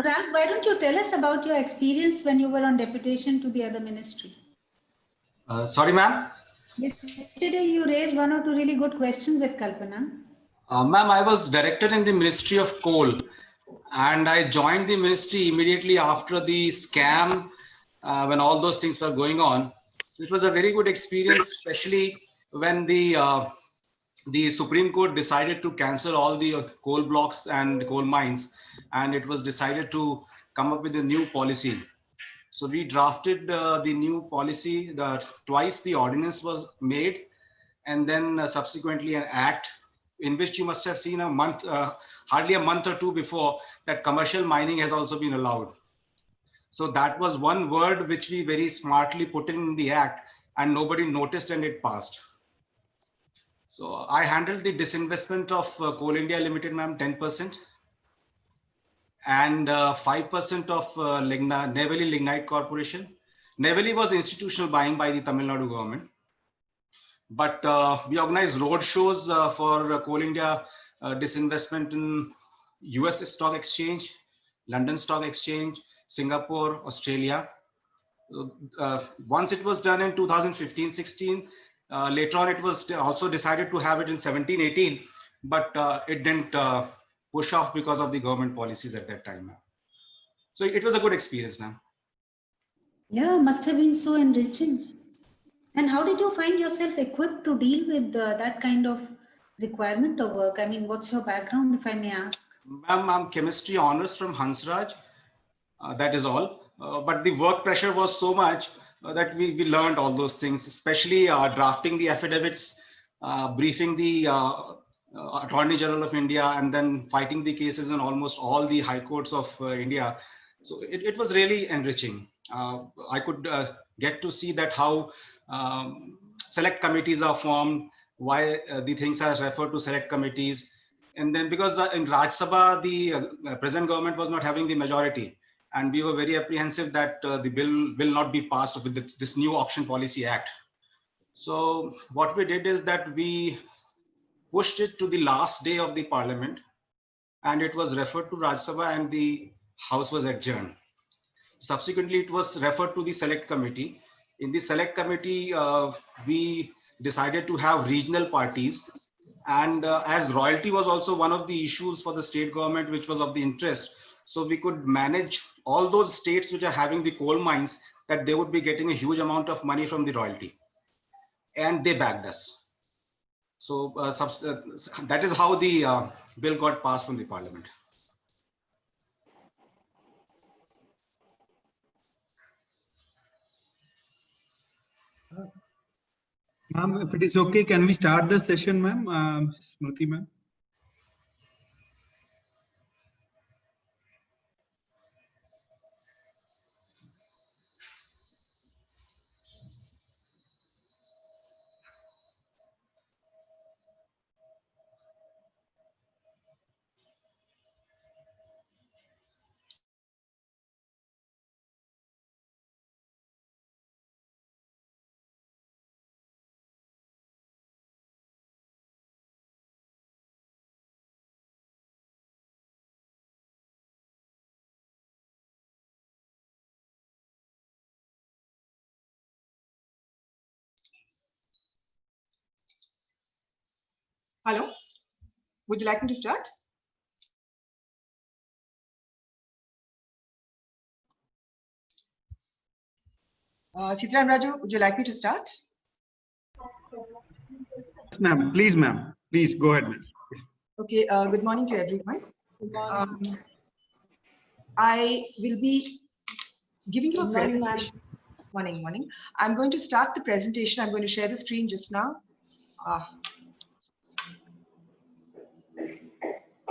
Anurag, why don't you tell us about your experience when you were on deputation to the other ministry? Sorry, ma'am. Yesterday you raised one or two really good questions with Kalpana. Ma'am, I was director in the Ministry of Coal, and I joined the ministry immediately after the scam when all those things were going on. So it was a very good experience, especially when the Supreme Court decided to cancel all the coal blocks and coal mines, and it was decided to come up with a new policy. So we drafted the new policy. Twice the ordinance was made, and then subsequently an act in which you must have seen a month, hardly a month or two before, that commercial mining has also been allowed. So that was one word which we very smartly put in the act, and nobody noticed, and it passed. So I handled the disinvestment of Coal India Limited, ma'am, 10%, and 5% of Neyveli Lignite Corporation. Neyveli was institutional buying by the Tamil Nadu government. But we organized road shows for Coal India disinvestment in US Stock Exchange, London Stock Exchange, Singapore, Australia. Once it was done in 2015-16, later on it was also decided to have it in 17-18, but it didn't push off because of the government policies at that time. So it was a good experience, ma'am. Yeah, must have been so enriching. And how did you find yourself equipped to deal with that kind of requirement of work? I mean, what's your background, if I may ask? Ma'am, I'm chemistry honors from Hansraj. That is all. But the work pressure was so much that we learned all those things, especially drafting the affidavits, briefing the Attorney General of India, and then fighting the cases in almost all the high courts of India. So it was really enriching. I could get to see that how select committees are formed, why the things are referred to select committees. And then because in Raj Sabha, the present government was not having the majority, and we were very apprehensive that the bill will not be passed with this new Auction Policy Act. So what we did is that we pushed it to the last day of the parliament, and it was referred to Raj Sabha, and the house was adjourned. Subsequently, it was referred to the select committee. In the select committee, we decided to have regional parties, and as royalty was also one of the issues for the state government which was of the interest, so we could manage all those states which are having the coal mines, that they would be getting a huge amount of money from the royalty, and they backed us. So that is how the bill got passed from the parliament. Ma'am, if it is okay, can we start the session, ma'am? Smriti, ma'am. Hello, would you like me to start? Sitaram Raju, would you like me to start? Yes, ma'am. Please, ma'am. Please go ahead, ma'am. Okay, good morning to everyone. I will be giving you a presentation. Morning. I'm going to start the presentation. I'm going to share the screen just now.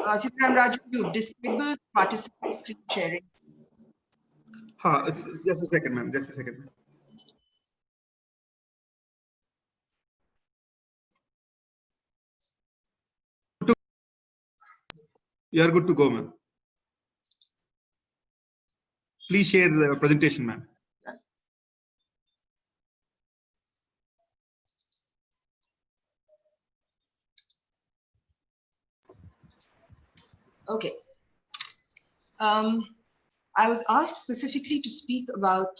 Sitaram Raju, you disabled participant screen sharing. Just a second, ma'am. Just a second. You are good to go, ma'am. Please share the presentation, ma'am. Okay. I was asked specifically to speak about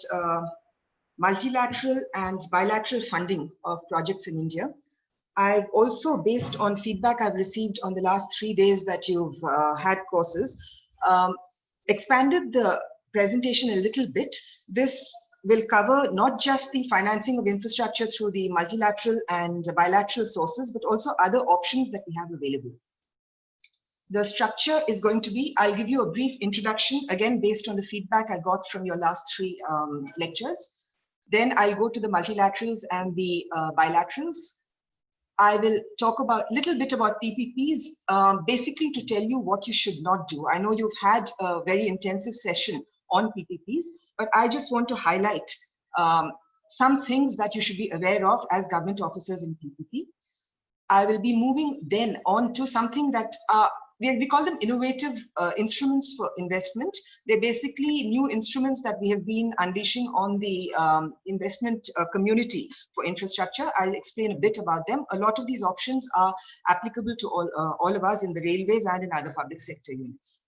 multilateral and bilateral funding of projects in India. I've also, based on feedback I've received on the last 3 days that you've had courses, expanded the presentation a little bit. This will cover not just the financing of infrastructure through the multilateral and bilateral sources, but also other options that we have available. The structure is going to be, I'll give you a brief introduction, again, based on the feedback I got from your last 3 lectures. Then I'll go to the multilaterals and the bilaterals. I will talk about a little bit about PPPs, basically to tell you what you should not do. I know you've had a very intensive session on PPPs, but I just want to highlight some things that you should be aware of as government officers in PPP. I will be moving then on to something that we call them innovative instruments for investment. They're basically new instruments that we have been unleashing on the investment community for infrastructure. I'll explain a bit about them. A lot of these options are applicable to all of us in the railways and in other public sector units.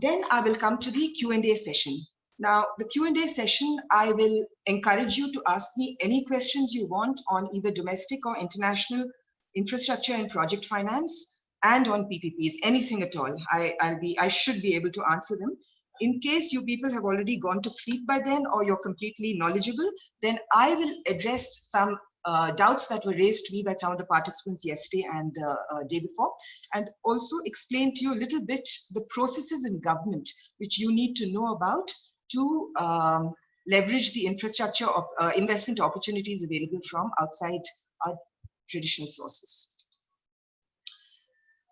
Then I will come to the Q&A session. Now, the Q&A session, I will encourage you to ask me any questions you want on either domestic or international infrastructure and project finance, and on PPPs, anything at all. I should be able to answer them. In case you people have already gone to sleep by then, or you're completely knowledgeable, then I will address some doubts that were raised to me by some of the participants yesterday and day before, and also explain to you a little bit the processes in government which you need to know about to leverage the infrastructure of investment opportunities available from outside our traditional sources.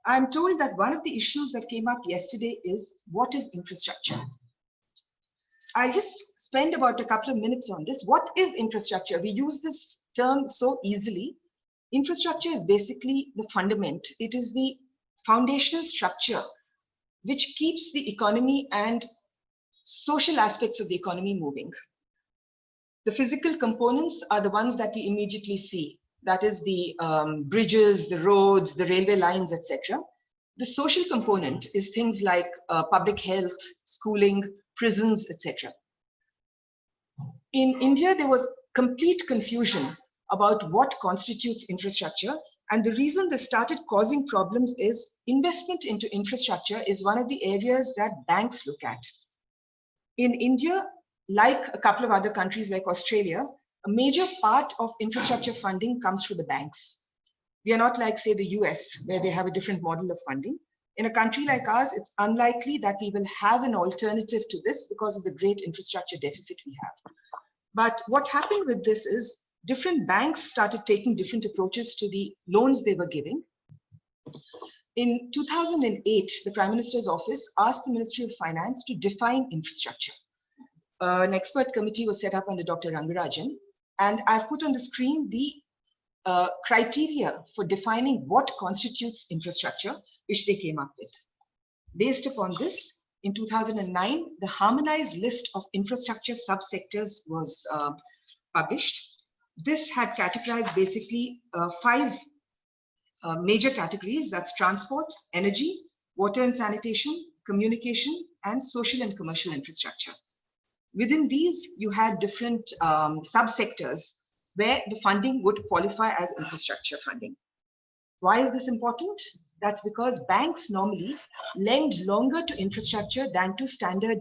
I'm told that one of the issues that came up yesterday is, what is infrastructure? I'll just spend about a couple of minutes on this. What is infrastructure? We use this term so easily. Infrastructure is basically the fundament. It is the foundational structure which keeps the economy and social aspects of the economy moving. The physical components are the ones that we immediately see. That is the bridges, the roads, the railway lines, etc. The social component is things like public health, schooling, prisons, etc. In India, there was complete confusion about what constitutes infrastructure. And the reason this started causing problems is investment into infrastructure is one of the areas that banks look at. In India, like a couple of other countries like Australia, a major part of infrastructure funding comes through the banks. We are not like, say, the US, where they have a different model of funding. In a country like ours, it's unlikely that we will have an alternative to this because of the great infrastructure deficit we have. But what happened with this is different banks started taking different approaches to the loans they were giving. In 2008, the Prime Minister's office asked the Ministry of Finance to define infrastructure. An expert committee was set up under Dr. Rangarajan. And I've put on the screen the criteria for defining what constitutes infrastructure, which they came up with. Based upon this, in 2009, the harmonized list of infrastructure subsectors was published. This had categorized basically 5 major categories. That's transport, energy, water and sanitation, communication, and social and commercial infrastructure. Within these, you had different subsectors where the funding would qualify as infrastructure funding. Why is this important? That's because banks normally lend longer to infrastructure than to standard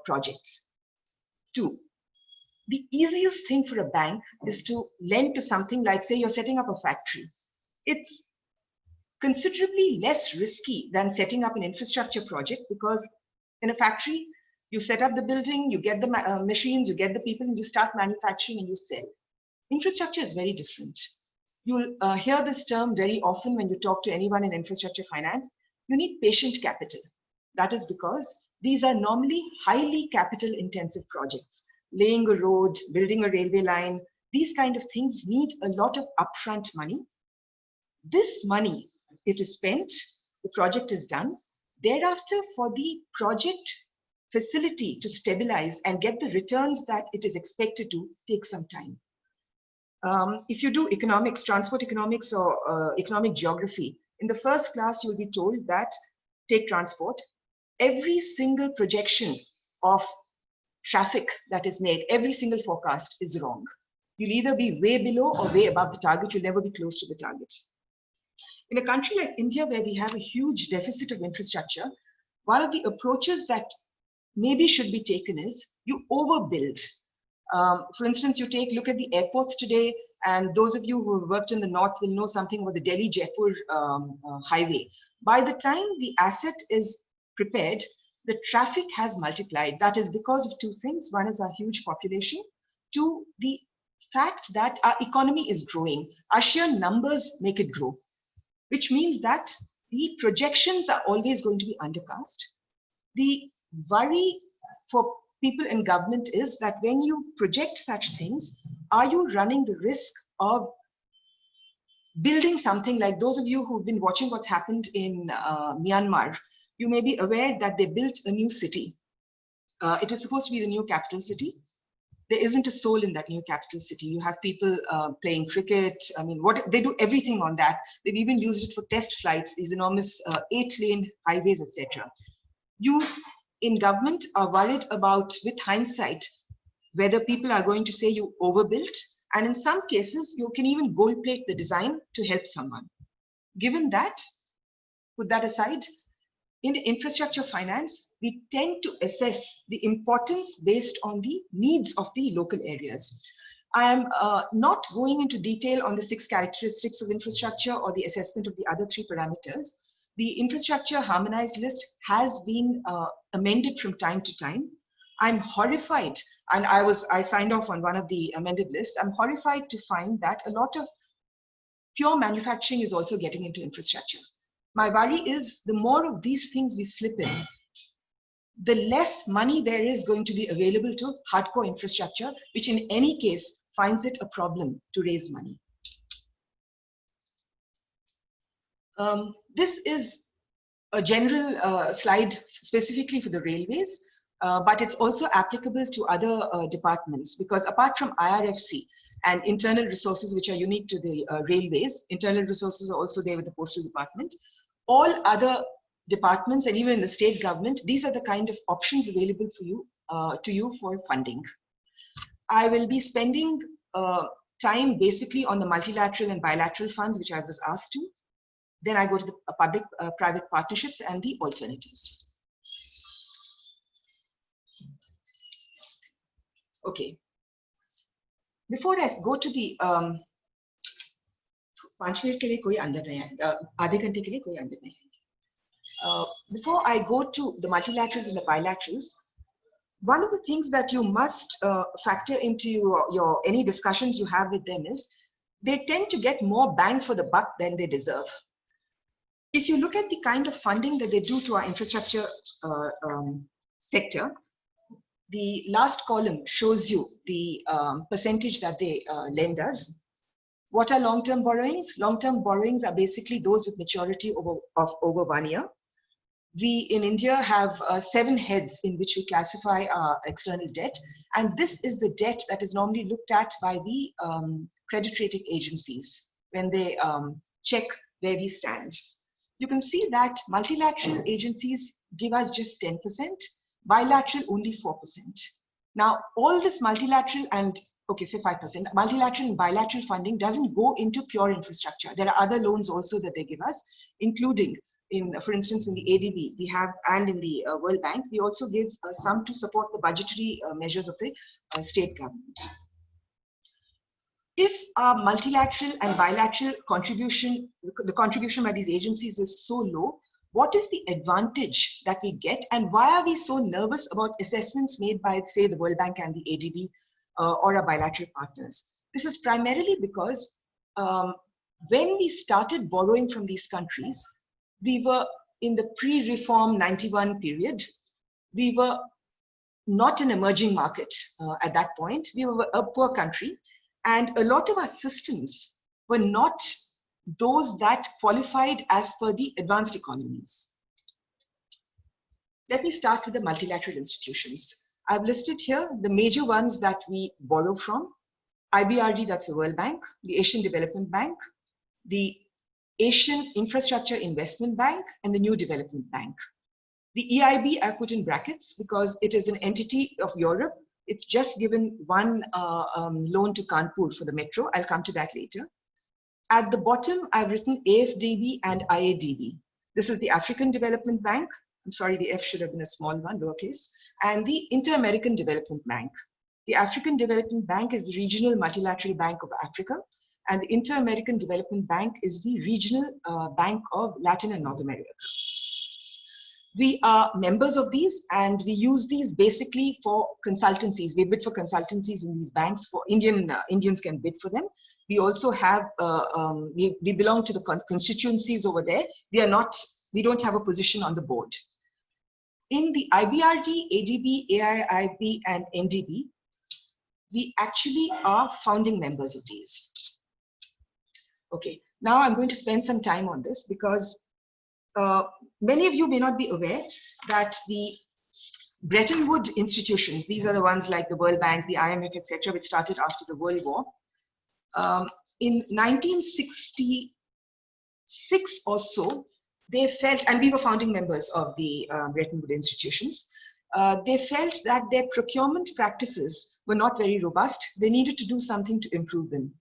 projects. 2, the easiest thing for a bank is to lend to something like, say, you're setting up a factory. It's considerably less risky than setting up an infrastructure project, because in a factory, you set up the building, you get the machines, you get the people, and you start manufacturing and you sell. Infrastructure is very different. You'll hear this term very often when you talk to anyone in infrastructure finance. You need patient capital. That is because these are normally highly capital intensive projects. Laying a road, building a railway line, these kind of things need a lot of upfront money. This money, it is spent, the project is done. Thereafter, for the project facility to stabilize and get the returns that it is expected to, take some time. If you do economics, transport economics or economic geography, in the first class, you'll be told that, take transport, every single projection of traffic that is made, every single forecast is wrong. You'll either be way below or way above the target. You'll never be close to the target. In a country like India, where we have a huge deficit of infrastructure, one of the approaches that maybe should be taken is you overbuild. For instance, look at the airports today, and those of you who have worked in the north will know something about the Delhi-Jaipur highway. By the time the asset is prepared, the traffic has multiplied. That is because of two things. One is our huge population. Two, the fact that our economy is growing. Our sheer numbers make it grow, which means that the projections are always going to be undercast. The worry for people in government is that when you project such things, are you running the risk of building something like those of you who've been watching what's happened in Myanmar? You may be aware that they built a new city. It was supposed to be the new capital city. There isn't a soul in that new capital city. You have people playing cricket. I mean, they do everything on that. They've even used it for test flights, these enormous 8-lane highways, etc. You in government are worried about, with hindsight, whether people are going to say you overbuilt. And in some cases, you can even gold plate the design to help someone. Given that, put that aside, in infrastructure finance, we tend to assess the importance based on the needs of the local areas. I am not going into detail on the 6 characteristics of infrastructure or the assessment of the other 3 parameters. The infrastructure harmonized list has been amended from time to time. I'm horrified, and I signed off on one of the amended lists. I'm horrified to find that a lot of pure manufacturing is also getting into infrastructure. My worry is the more of these things we slip in, the less money there is going to be available to hardcore infrastructure, which in any case finds it a problem to raise money. This is a general slide specifically for the railways, but it's also applicable to other departments, because apart from IRFC and internal resources, which are unique to the railways, internal resources are also there with the postal department. All other departments and even in the state government, these are the kind of options available for you to you for funding. I will be spending time basically on the multilateral and bilateral funds, which I was asked to. Then I go to the public-private partnerships and the alternatives. Okay. Before I go to the 5 minute के लिए कोई अंदर नहीं है, आधे घंटे के लिए कोई अंदर नहीं है. Before I go to the multilaterals and the bilaterals, one of the things that you must factor into your any discussions you have with them is they tend to get more bang for the buck than they deserve. If you look at the kind of funding that they do to our infrastructure sector, the last column shows you the percentage that they lend us. What are long-term borrowings? Long-term borrowings are basically those with maturity of over 1 year. We in India have 7 heads in which we classify our external debt. And this is the debt that is normally looked at by the credit rating agencies when they check where we stand. You can see that multilateral agencies give us just 10%, bilateral only 4%. Now, all this multilateral and, okay, say 5%, multilateral and bilateral funding doesn't go into pure infrastructure. There are other loans also that they give us, including for instance, in the ADB, we have, and in the World Bank, we also give some to support the budgetary measures of the state government. If our multilateral and bilateral contribution, the contribution by these agencies is so low, what is the advantage that we get, and why are we so nervous about assessments made by, say, the World Bank and the ADB or our bilateral partners? This is primarily because when we started borrowing from these countries, we were in the pre-reform 91 period. We were not an emerging market at that point. We were a poor country, and a lot of our systems were not those that qualified as per the advanced economies. Let me start with the multilateral institutions. I've listed here the major ones that we borrow from. IBRD, that's the World Bank, the Asian Development Bank, the Asian Infrastructure Investment Bank, and the New Development Bank. The EIB I put in brackets because it is an entity of Europe. It's just given one loan to Kanpur for the metro. I'll come to that later. At the bottom, I've written AFDB and IADB. This is the African Development Bank. I'm sorry, the F should have been a small one, lowercase. And the Inter-American Development Bank. The African Development Bank is the regional multilateral bank of Africa. And the Inter-American Development Bank is the regional bank of Latin and North America. We are members of these, and we use these basically for consultancies. We bid for consultancies in these banks. For Indians can bid for them. We also have, we belong to the constituencies over there. We don't have a position on the board. In the IBRD, ADB, AIIB, and NDB, we actually are founding members of these. Okay, now I'm going to spend some time on this because many of you may not be aware that the Bretton Woods institutions, these are the ones like the World Bank, the IMF, etc., which started after the World War. In 1966 or so, they felt, and we were founding members of the Bretton Woods institutions, they felt that their procurement practices were not very robust. They needed to do something to improve them.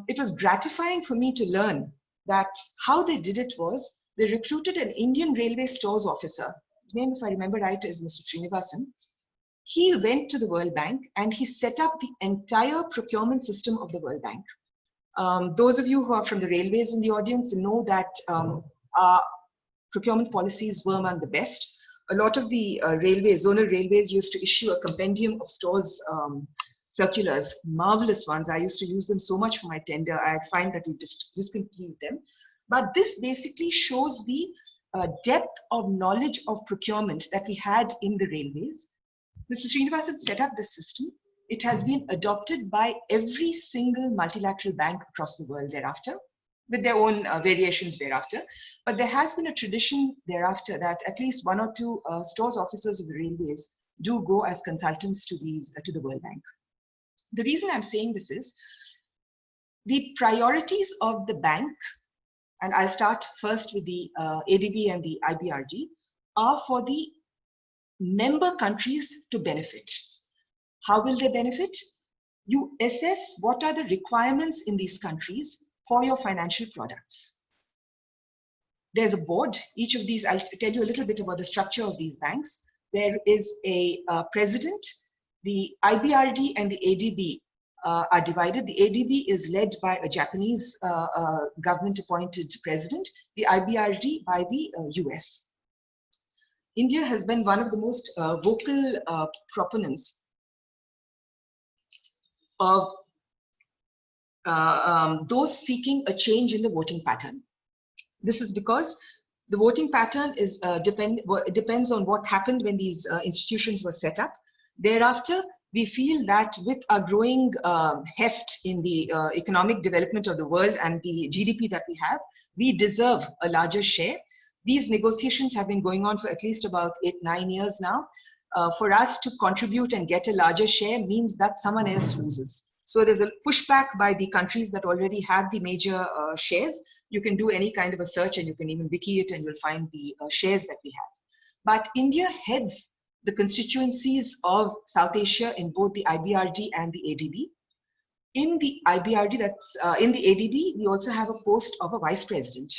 It was gratifying for me to learn that how they did it was they recruited an Indian Railway Stores officer. His name, if I remember right, is Mr. Srinivasan. He went to the World Bank and he set up the entire procurement system of the World Bank. Those of you who are from the railways in the audience know that our procurement policies were among the best. A lot of the zonal railways used to issue a compendium of stores circulars, marvelous ones. I used to use them so much for my tender. I find that we discontinued them. But this basically shows the depth of knowledge of procurement that we had in the railways. Mr. Srinivasan set up this system. It has been adopted by every single multilateral bank across the world thereafter, with their own variations thereafter. But there has been a tradition thereafter that at least one or two stores officers of the railways do go as consultants to the World Bank. The reason I'm saying this is the priorities of the bank, and I'll start first with the ADB and the IBRD, are for the member countries to benefit. How will they benefit? You assess what are the requirements in these countries for your financial products. There's a board. Each of these, I'll tell you a little bit about the structure of these banks. There is a president. The IBRD and the ADB are divided. The ADB is led by a Japanese government-appointed president, the IBRD by the US. India has been one of the most vocal proponents of those seeking a change in the voting pattern. This is because the voting pattern is depends on what happened when these institutions were set up. Thereafter, we feel that with our growing heft in the economic development of the world and the GDP that we have, we deserve a larger share. These negotiations have been going on for at least about 8-9 years now. For us to contribute and get a larger share means that someone else loses. So there's a pushback by the countries that already have the major shares. You can do any kind of a search and you can even wiki it and you'll find the shares that we have. But India heads the constituencies of South Asia in both the IBRD and the ADB. In the IBRD, in the ADB, we also have a post of a vice president.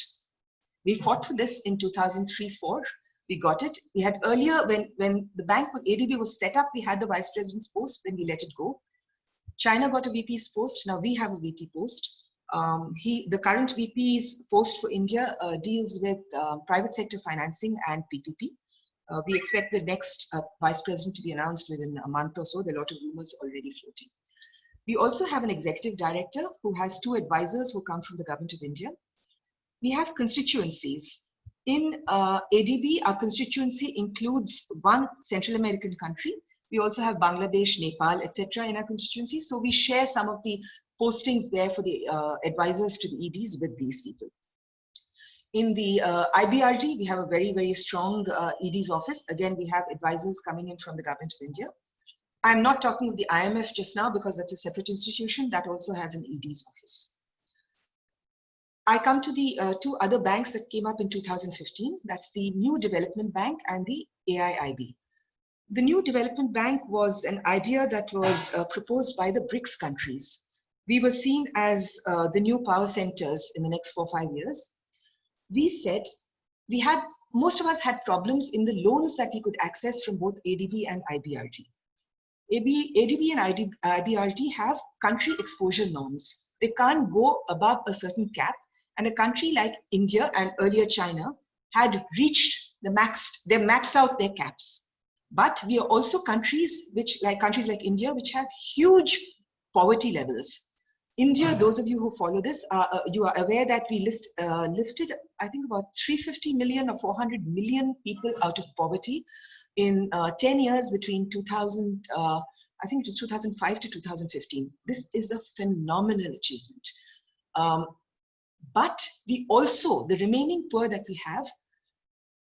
We fought for this in 2003-04. We got it. We had earlier, when the bank with ADB was set up, we had the vice president's post, then we let it go. China got a VP's post. Now we have a VP post. The current VP's post for India deals with private sector financing and PPP. We expect the next vice president to be announced within a month or so. There are a lot of rumors already floating. We also have an executive director who has 2 advisors who come from the government of India. We have constituencies. In ADB, our constituency includes 1 Central American country. We also have Bangladesh, Nepal, etc. in our constituency. So we share some of the postings there for the advisors to the EDs with these people. In the IBRD, we have a very, very strong ED's office. Again, we have advisors coming in from the government of India. I'm not talking of the IMF just now because that's a separate institution that also has an ED's office. I come to the two other banks that came up in 2015. That's the New Development Bank and the AIIB. The New Development Bank was an idea that was proposed by the BRICS countries. We were seen as the new power centers in the next 4 or 5 years. We said most of us had problems in the loans that we could access from both ADB and IBRD. ADB and IBRD have country exposure norms. They can't go above a certain cap. And a country like India and earlier China had reached they maxed out their caps. But we are also countries like India, which have huge poverty levels. India, those of you who follow this, you are aware that we lifted, I think, about 350 million or 400 million people out of poverty in 10 years between 2000, I think it was 2005 to 2015. This is a phenomenal achievement. But we also, the remaining poor that we have,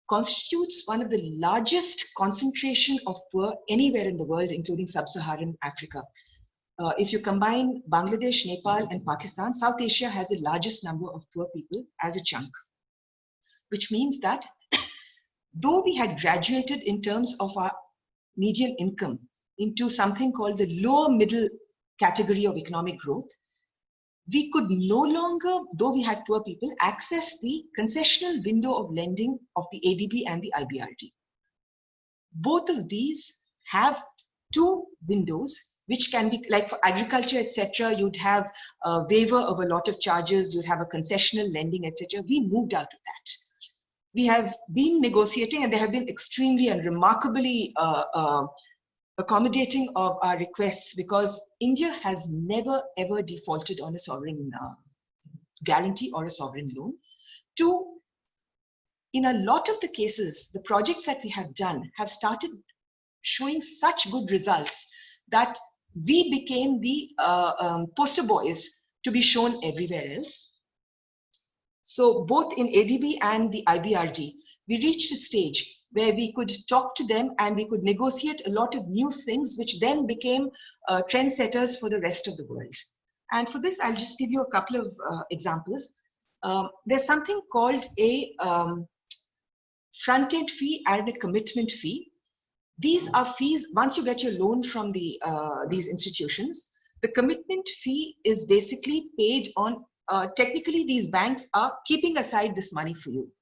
constitutes one of the largest concentration of poor anywhere in the world, including sub-Saharan Africa. If you combine Bangladesh, Nepal, and Pakistan, South Asia has the largest number of poor people as a chunk, which means that though we had graduated in terms of our median income into something called the lower middle category of economic growth, we could no longer, though we had poor people, access the concessional window of lending of the ADB and the IBRD. Both of these have two windows, which can be like for agriculture, etc. You'd have a waiver of a lot of charges, you'd have a concessional lending, etc. We moved out of that. We have been negotiating, and they have been extremely and remarkably accommodating of our requests, because India has never ever defaulted on a sovereign guarantee or a sovereign loan. Two, in a lot of the cases, the projects that we have done have started showing such good results that we became the poster boys to be shown everywhere else. So both in ADB and the IBRD, we reached a stage where we could talk to them and we could negotiate a lot of new things, which then became trendsetters for the rest of the world. And for this, I'll just give you a couple of examples. There's something called a front-end fee and a commitment fee. These are fees, once you get your loan from these institutions, the commitment fee is basically paid on, technically these banks are keeping aside this money for you.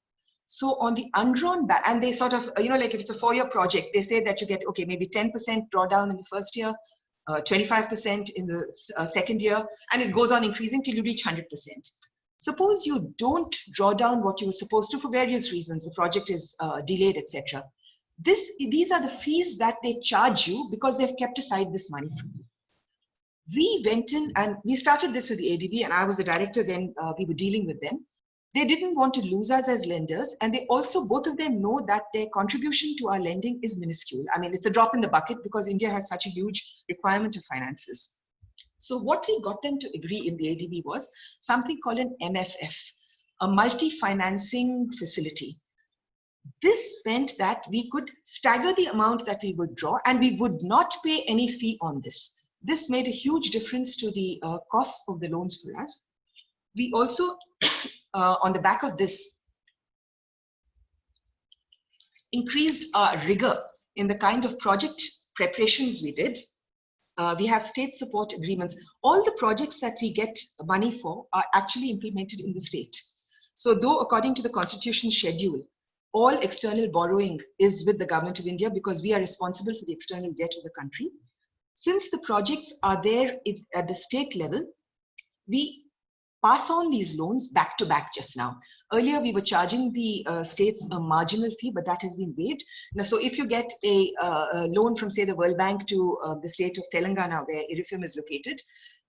So on the undrawn back, and they sort of, like if it's a 4-year project, they say that you get, okay, maybe 10% drawdown in the first year, 25% in the second year, and it goes on increasing till you reach 100%. Suppose you don't draw down what you were supposed to for various reasons, the project is delayed, etc. These are the fees that they charge you because they've kept aside this money from you. We went in and we started this with the ADB, and I was the director then, we were dealing with them. They didn't want to lose us as lenders, and they also, both of them know that their contribution to our lending is minuscule. I mean, it's a drop in the bucket because India has such a huge requirement of finances. So what we got them to agree in the ADB was something called an MFF, a multi-financing facility. This meant that we could stagger the amount that we would draw, and we would not pay any fee on this. This made a huge difference to the cost of the loans for us. We also, on the back of this, increased our rigor in the kind of project preparations we did. We have state support agreements. All the projects that we get money for are actually implemented in the state. So though according to the Constitution schedule, all external borrowing is with the government of India because we are responsible for the external debt of the country. Since the projects are there at the state level, we pass on these loans back to back just now. Earlier, we were charging the states a marginal fee, but that has been waived. Now, so if you get a loan from, say, the World Bank to the state of Telangana, where IRIFM is located,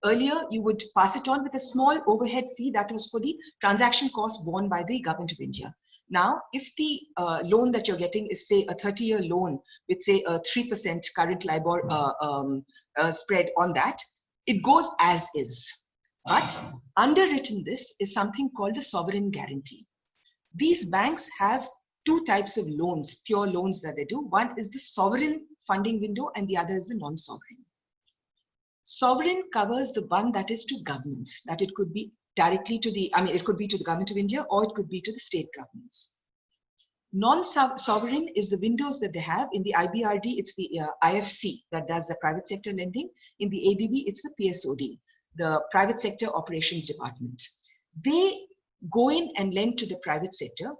earlier you would pass it on with a small overhead fee that was for the transaction cost borne by the government of India. Now, if the loan that you're getting is, say, a 30-year loan with, say, a 3% current LIBOR spread on that, it goes as is. But underwritten this is something called the sovereign guarantee. These banks have two types of loans, pure loans that they do. One is the sovereign funding window and the other is the non-sovereign. Sovereign covers the one that is to governments, that it could be directly to the, I mean, it could be to the government of India or it could be to the state governments. Non-sovereign is the windows that they have. In the IBRD, it's the IFC that does the private sector lending. In the ADB, it's the PSOD, the Private Sector Operations Department. They go in and lend to the private sector.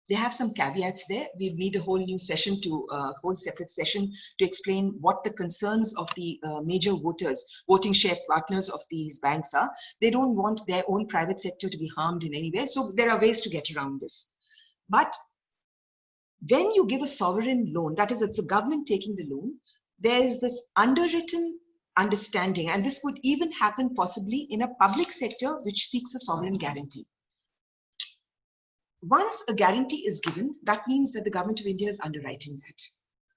They have some caveats there. We need a whole new session whole separate session to explain what the concerns of the major voting share partners of these banks are. They don't want their own private sector to be harmed in any way. So there are ways to get around this. But when you give a sovereign loan, that is, it's the government taking the loan, there is this underwritten understanding, and this would even happen possibly in a public sector which seeks a sovereign guarantee. Once a guarantee is given, that means that the government of India is underwriting that.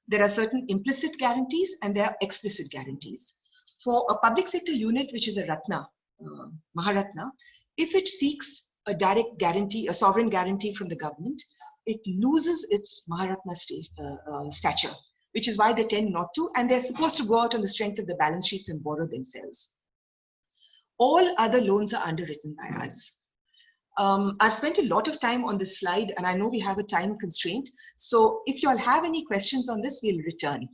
There are certain implicit guarantees and there are explicit guarantees. For a public sector unit, which is a Ratna, Maharatna, if it seeks a direct guarantee, a sovereign guarantee from the government, it loses its Maharatna stature, which is why they tend not to, and they're supposed to go out on the strength of the balance sheets and borrow themselves. All other loans are underwritten by us. I've spent a lot of time on this slide, and I know we have a time constraint. So if you all have any questions on this, we'll return.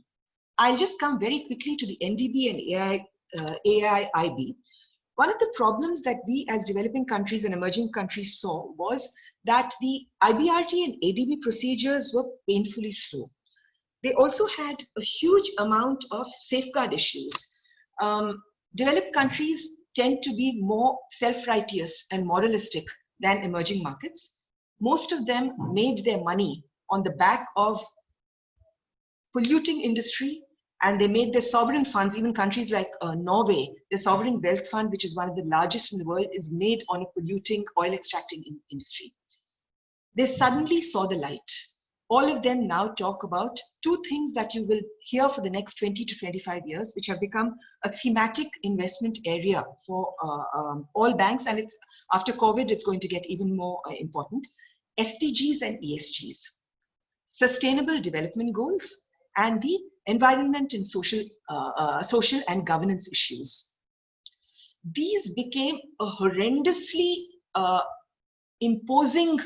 I'll just come very quickly to the NDB and AIIB. One of the problems that we as developing countries and emerging countries saw was that the IBRD and ADB procedures were painfully slow. They also had a huge amount of safeguard issues. Developed countries tend to be more self-righteous and moralistic than emerging markets. Most of them made their money on the back of polluting industry, and they made their sovereign funds. Even countries like Norway, the sovereign wealth fund, which is one of the largest in the world, is made on a polluting oil extracting industry. They suddenly saw the light. All of them now talk about two things that you will hear for the next 20 to 25 years, which have become a thematic investment area for all banks. And it's, after COVID, it's going to get even more important. SDGs and ESGs, Sustainable Development Goals, and the environment and social and governance issues. These became a horrendously imposing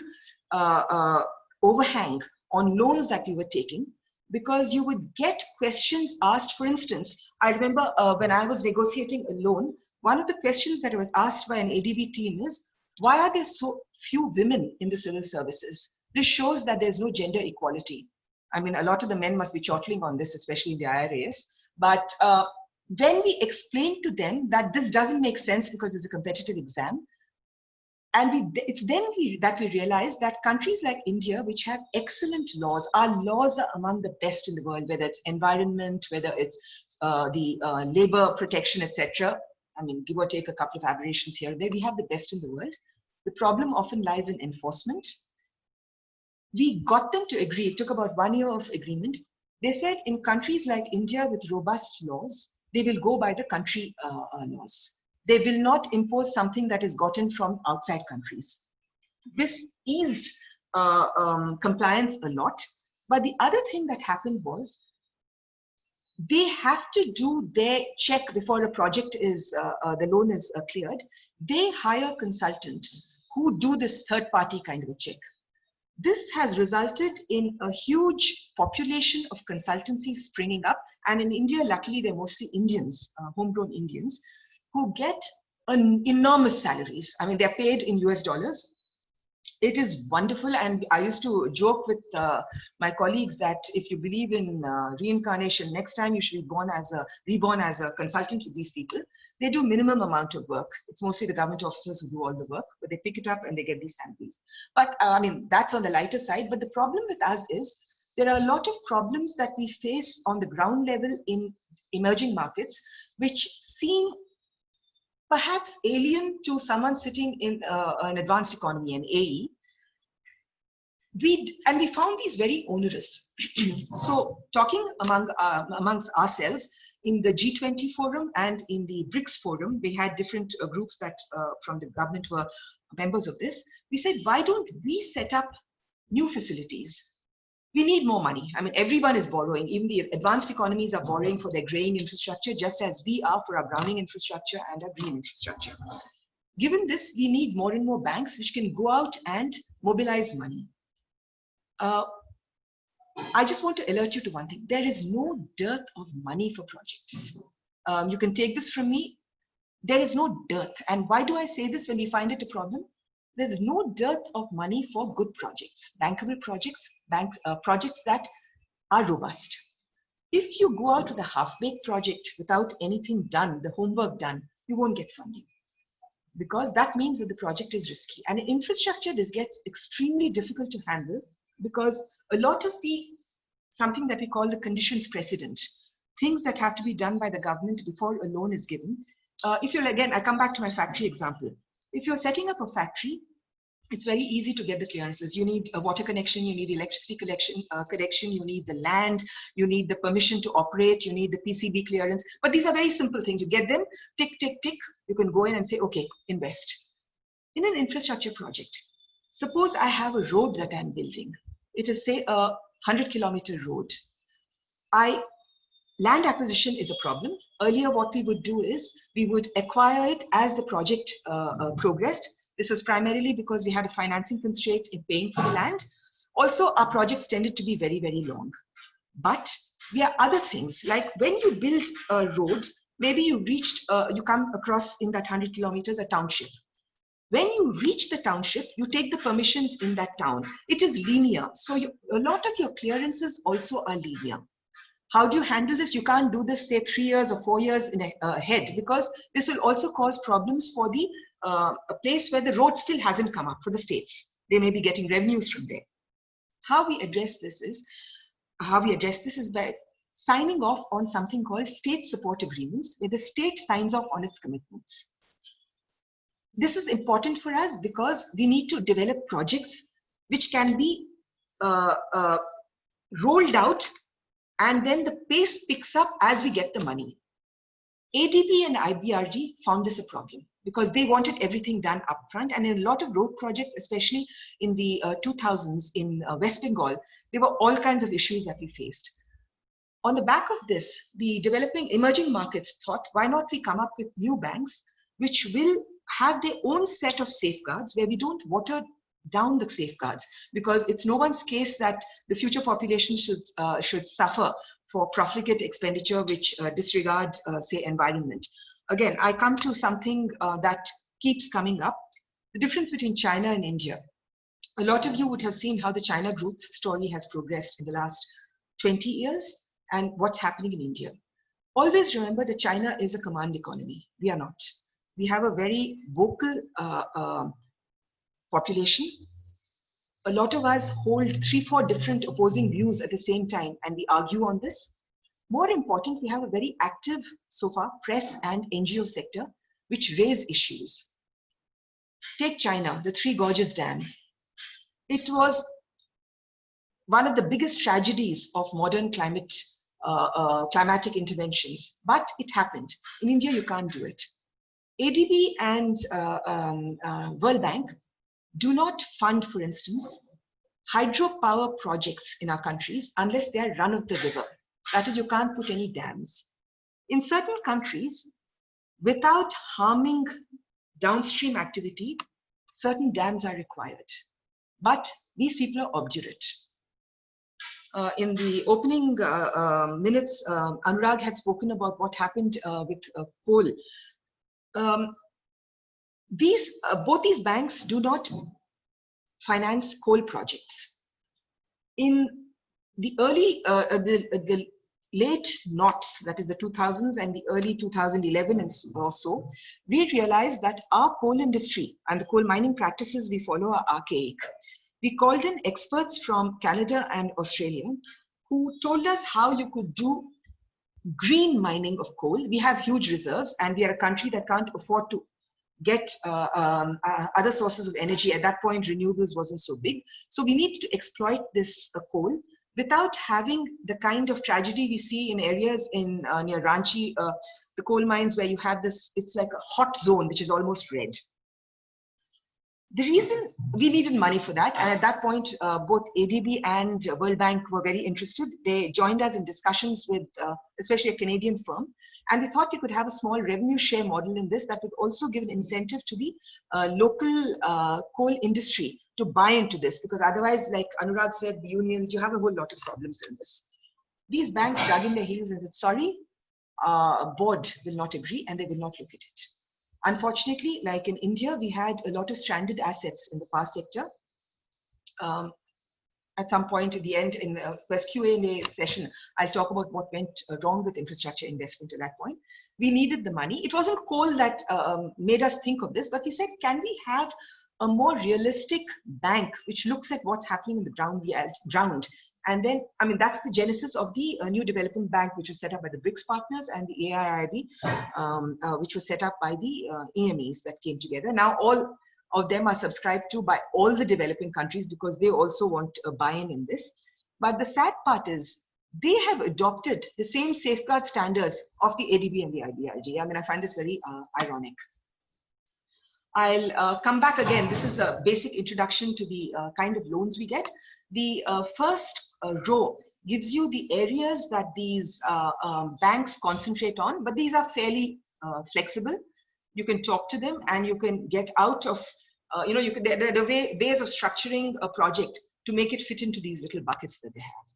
overhang on loans that we were taking, because you would get questions asked. For instance, I remember when I was negotiating a loan, one of the questions that was asked by an ADB team is, why are there so few women in the civil services? This shows that there's no gender equality. I mean, a lot of the men must be chortling on this, especially in the IRAS. But when we explained to them that this doesn't make sense because it's a competitive exam, and it's then that we realized that countries like India, which have excellent laws, our laws are among the best in the world, whether it's environment, whether it's the labor protection, etc. I mean, give or take a couple of aberrations here and there, we have the best in the world. The problem often lies in enforcement. We got them to agree. It took about 1 year of agreement. They said in countries like India with robust laws, they will go by the country laws. They will not impose something that is gotten from outside countries. This eased compliance a lot. But the other thing that happened was they have to do their check before a project is, the loan is cleared. They hire consultants who do this third party kind of a check. This has resulted in a huge population of consultancies springing up. And in India, luckily, they're mostly Indians, homegrown Indians, who get enormous salaries. I mean, they're paid in US dollars. It is wonderful. And I used to joke with my colleagues that if you believe in reincarnation, next time you should be reborn as a consultant with these people. They do minimum amount of work. It's mostly the government officers who do all the work, but they pick it up and they get these salaries. But I mean, that's on the lighter side. But the problem with us is there are a lot of problems that we face on the ground level in emerging markets, which seem perhaps alien to someone sitting in an advanced economy, an AE. We found these very onerous. So talking amongst ourselves in the G20 forum and in the BRICS forum, we had different groups that from the government were members of this. We said, why don't we set up new facilities? We need more money. I mean, everyone is borrowing. Even the advanced economies are borrowing for their graying infrastructure, just as we are for our browning infrastructure and our green infrastructure. Given this, we need more and more banks which can go out and mobilize money. I just want to alert you to one thing. There is no dearth of money for projects. You can take this from me. There is no dearth. And why do I say this when we find it a problem? There's no dearth of money for good projects, bankable projects, projects that are robust. If you go out with a half-baked project without anything done, the homework done, you won't get funding, because that means that the project is risky. And in infrastructure, this gets extremely difficult to handle, because a lot of something that we call the conditions precedent, things that have to be done by the government before a loan is given. If you'll, again, I come back to my factory example. If you're setting up a factory, it's very easy to get the clearances. You need a water connection, you need electricity connection, you need the land, you need the permission to operate, you need the PCB clearance. But these are very simple things. You get them, tick, tick, tick. You can go in and say, okay, invest. In an infrastructure project, suppose I have a road that I'm building. It is, say, a 100-kilometer road. Land acquisition is a problem. Earlier, what we would do is we would acquire it as the project progressed. This was primarily because we had a financing constraint in paying for the land. Also, our projects tended to be very, very long. But there are other things, like when you build a road, maybe you come across in that 100 kilometers a township. When you reach the township, you take the permissions in that town. It is linear. So a lot of your clearances also are linear. How do you handle this? You can't do this, say, 3 years or 4 years ahead, because this will also cause problems for a place where the road still hasn't come up for the states. They may be getting revenues from there. How we address this is by signing off on something called state support agreements, where the state signs off on its commitments. This is important for us because we need to develop projects which can be rolled out, and then the pace picks up as we get the money. ADB and IBRD found this a problem because they wanted everything done upfront. And in a lot of road projects, especially in the 2000s in West Bengal, there were all kinds of issues that we faced. On the back of this, the developing emerging markets thought, why not we come up with new banks which will have their own set of safeguards, where we don't water down the safeguards, because it's no one's case that the future population should suffer for profligate expenditure which disregard, say, environment. Again, I come to something that keeps coming up, the difference between China and India. A lot of you would have seen how the China growth story has progressed in the last 20 years and what's happening in India. Always remember that China is a command economy. We are not. We have a very vocal population. A lot of us hold 3-4 different opposing views at the same time, and we argue on this. More important, we have a very active, so far, press and NGO sector, which raise issues. Take China, the Three Gorges Dam. It was one of the biggest tragedies of modern climatic interventions, but it happened. In India, you can't do it. ADB and World Bank do not fund, for instance, hydropower projects in our countries unless they are run of the river. That is, you can't put any dams. In certain countries, without harming downstream activity, certain dams are required. But these people are obdurate. In the opening minutes, Anurag had spoken about what happened with coal. Both these banks do not finance coal projects. In the early, the late noughts, that is the 2000s and the early 2011 and or so, we realized that our coal industry and the coal mining practices we follow are archaic. We called in experts from Canada and Australia who told us how you could do green mining of coal. We have huge reserves, and we are a country that can't afford to get other sources of energy. At that point, renewables wasn't so big. So we need to exploit this coal without having the kind of tragedy we see in areas in near Ranchi, the coal mines, where you have this, it's like a hot zone, which is almost red. The reason we needed money for that, and at that point, both ADB and World Bank were very interested. They joined us in discussions with, especially a Canadian firm, and they thought we could have a small revenue share model in this that would also give an incentive to the local coal industry to buy into this, because otherwise, like Anurag said, the unions, you have a whole lot of problems in this. These banks dug in their heels and said, sorry, board will not agree and they will not look at it. Unfortunately, like in India, we had a lot of stranded assets in the power sector. At some point at the end in the first Q&A session, I'll talk about what went wrong with infrastructure investment at that point. We needed the money. It wasn't coal that made us think of this, but we said, can we have a more realistic bank which looks at what's happening in the ground? And then, I mean, that's the genesis of the new development bank, which was set up by the BRICS partners, and the AIIB, which was set up by the EMEs that came together. Now, all of them are subscribed to by all the developing countries because they also want a buy-in in this. But the sad part is they have adopted the same safeguard standards of the ADB and the IBRD. I mean, I find this very ironic. I'll come back again. This is a basic introduction to the kind of loans we get. The first row gives you the areas that these banks concentrate on, but these are fairly flexible. You can talk to them and you can get out of, you know, you can, there are ways of structuring a project to make it fit into these little buckets that they have.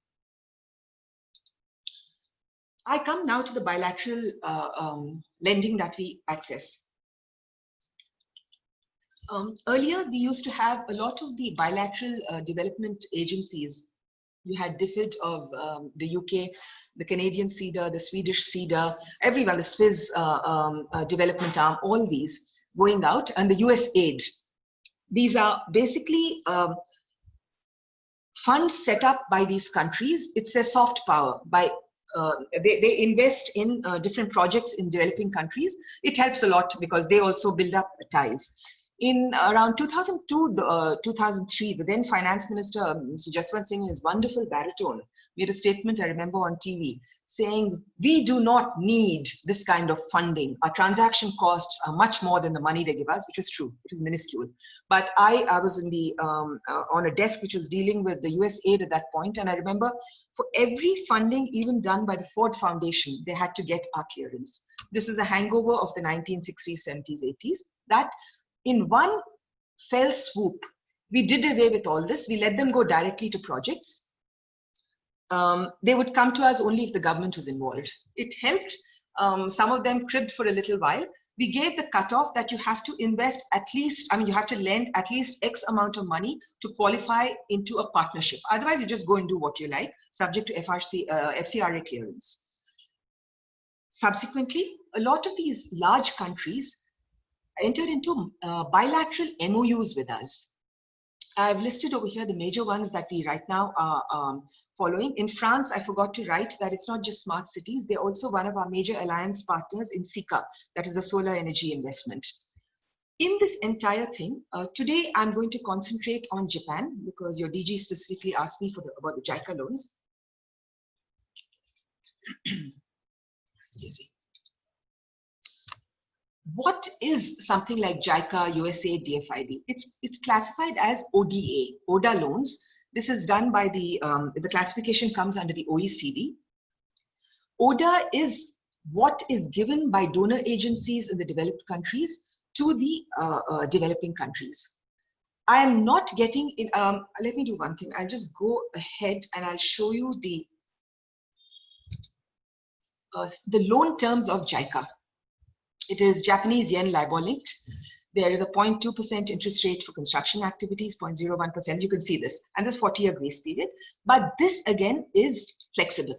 I come now to the bilateral lending that we access. Earlier, we used to have a lot of the bilateral development agencies. You had DFID of the UK, the Canadian CEDA, the Swedish CEDA, everyone, the Swiss development arm, all these going out, and the US aid. These are basically funds set up by these countries. It's their soft power. By they invest in different projects in developing countries. It helps a lot because they also build up ties. In around 2002, 2003, the then finance minister, Mr. Jaswant Singh, in his wonderful baritone, made a statement, I remember on TV, saying, we do not need this kind of funding. Our transaction costs are much more than the money they give us, which is true. It is minuscule. But I was in the on a desk which was dealing with the US aid at that point, and I remember for every funding, even done by the Ford Foundation, they had to get our clearance. This is a hangover of the 1960s, 70s, 80s. That in one fell swoop, we did away with all this. We let them go directly to projects. They would come to us only if the government was involved. It helped. Some of them cribbed for a little while. We gave the cutoff that you have to invest at least, I mean, you have to lend at least X amount of money to qualify into a partnership. Otherwise, you just go and do what you like, subject to FCRA clearance. Subsequently, a lot of these large countries entered into bilateral MOUs with us. I've listed over here the major ones that we right now are following. In France, I forgot to write that it's not just smart cities. They're also one of our major alliance partners in SICA, that is a solar energy investment. In this entire thing, today I'm going to concentrate on Japan because your DG specifically asked me about the JICA loans. Excuse me. What is something like JICA, USA, DFID? It's classified as ODA loans. This is done by the classification comes under the OECD. ODA is what is given by donor agencies in the developed countries to the developing countries. I am not getting in, let me do one thing. I'll just go ahead and I'll show you the loan terms of JICA. It is Japanese yen LIBOR linked. There is a 0.2% interest rate for construction activities, 0.01%. You can see this, and this 40-year grace period. But this again is flexible.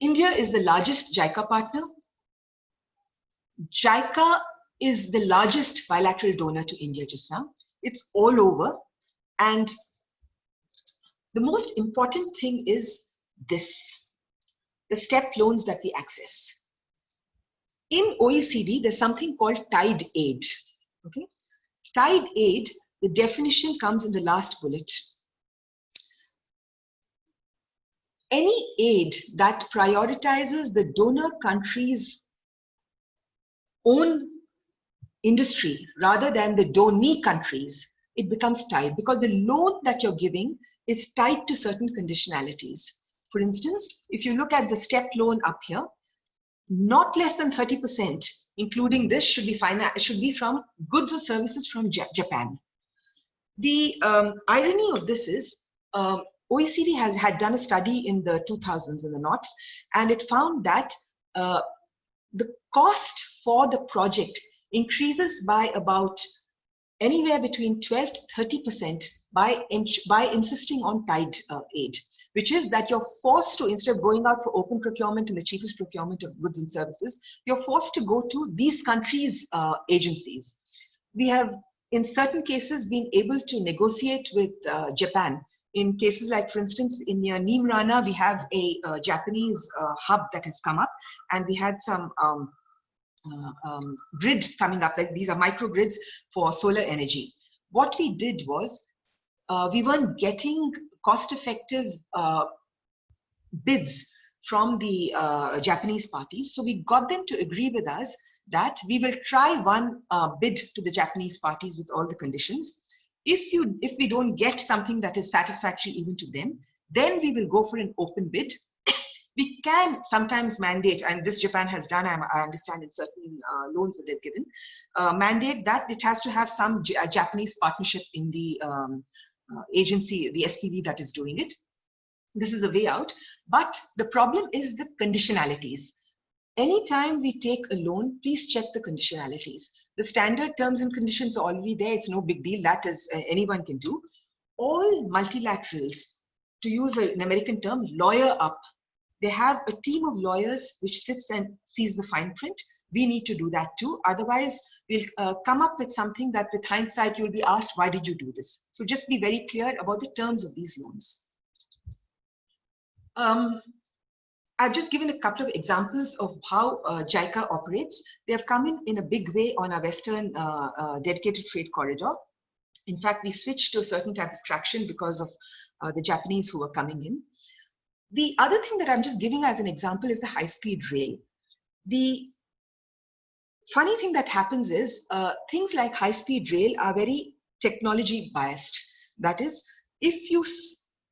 India is the largest JICA partner. JICA is the largest bilateral donor to India just now. It's all over. And the most important thing is this, the step loans that we access. In OECD, there's something called tied aid. Okay? Tied aid, the definition comes in the last bullet. Any aid that prioritizes the donor country's own industry rather than the donee countries, it becomes tied because the loan that you're giving is tied to certain conditionalities. For instance, if you look at the step loan up here, not less than 30%, including this, should be from goods or services from Japan. The irony of this is OECD had done a study in the 2000s in the North, and it found that the cost for the project increases by about anywhere between 12 to 30% by insisting on tied aid, which is that you're forced to, instead of going out for open procurement and the cheapest procurement of goods and services, you're forced to go to these countries' agencies. We have, in certain cases, been able to negotiate with Japan. In cases like, for instance, in near Neemrana, we have a Japanese hub that has come up, and we had some grids coming up, like these are microgrids for solar energy. What we did was, we weren't getting cost-effective bids from the Japanese parties, so we got them to agree with us that we will try one bid to the Japanese parties with all the conditions. If we don't get something that is satisfactory even to them, then we will go for an open bid. We can sometimes mandate, and this Japan has done, I understand, in certain loans that they've given, mandate that it has to have some Japanese partnership in the agency, the SPV that is doing it. This is a way out, but the problem is the conditionalities. Anytime we take a loan, please check the conditionalities. The standard terms and conditions are already there. It's no big deal. That is anyone can do. All multilaterals, to use an American term, lawyer up. They have a team of lawyers which sits and sees the fine print. We need to do that too. Otherwise, we'll come up with something that with hindsight, you'll be asked, why did you do this? So just be very clear about the terms of these loans. I've just given a couple of examples of how JICA operates. They have come in a big way on our Western dedicated freight corridor. In fact, we switched to a certain type of traction because of the Japanese who were coming in. The other thing that I'm just giving as an example is the high-speed rail. The funny thing that happens is things like high-speed rail are very technology biased. That is, if you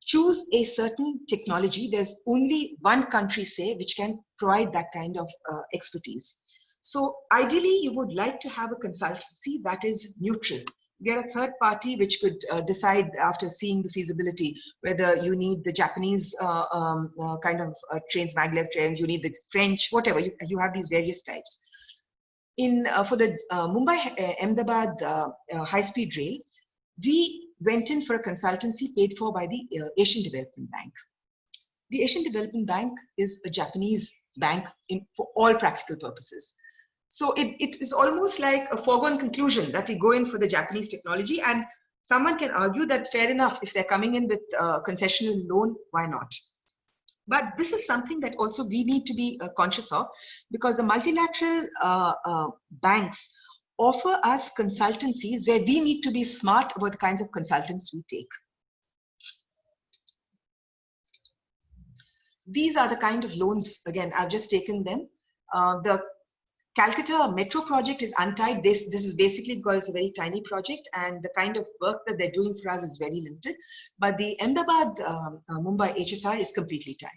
choose a certain technology, there's only one country, say, which can provide that kind of expertise. So ideally, you would like to have a consultancy that is neutral. We are a third party which could decide after seeing the feasibility whether you need the Japanese kind of trains, maglev trains, you need the French, whatever. You have these various types. For the Mumbai-Ahmedabad high-speed rail, we went in for a consultancy paid for by the Asian Development Bank. The Asian Development Bank is a Japanese bank for all practical purposes. So it is almost like a foregone conclusion that we go in for the Japanese technology, and someone can argue that fair enough, if they're coming in with a concessional loan, why not? But this is something that also we need to be conscious of, because the multilateral banks offer us consultancies where we need to be smart about the kinds of consultants we take. These are the kind of loans, again, I've just taken them. The Calcutta Metro project is untied. This is basically because it's a very tiny project and the kind of work that they're doing for us is very limited. But the Ahmedabad Mumbai HSR is completely tied.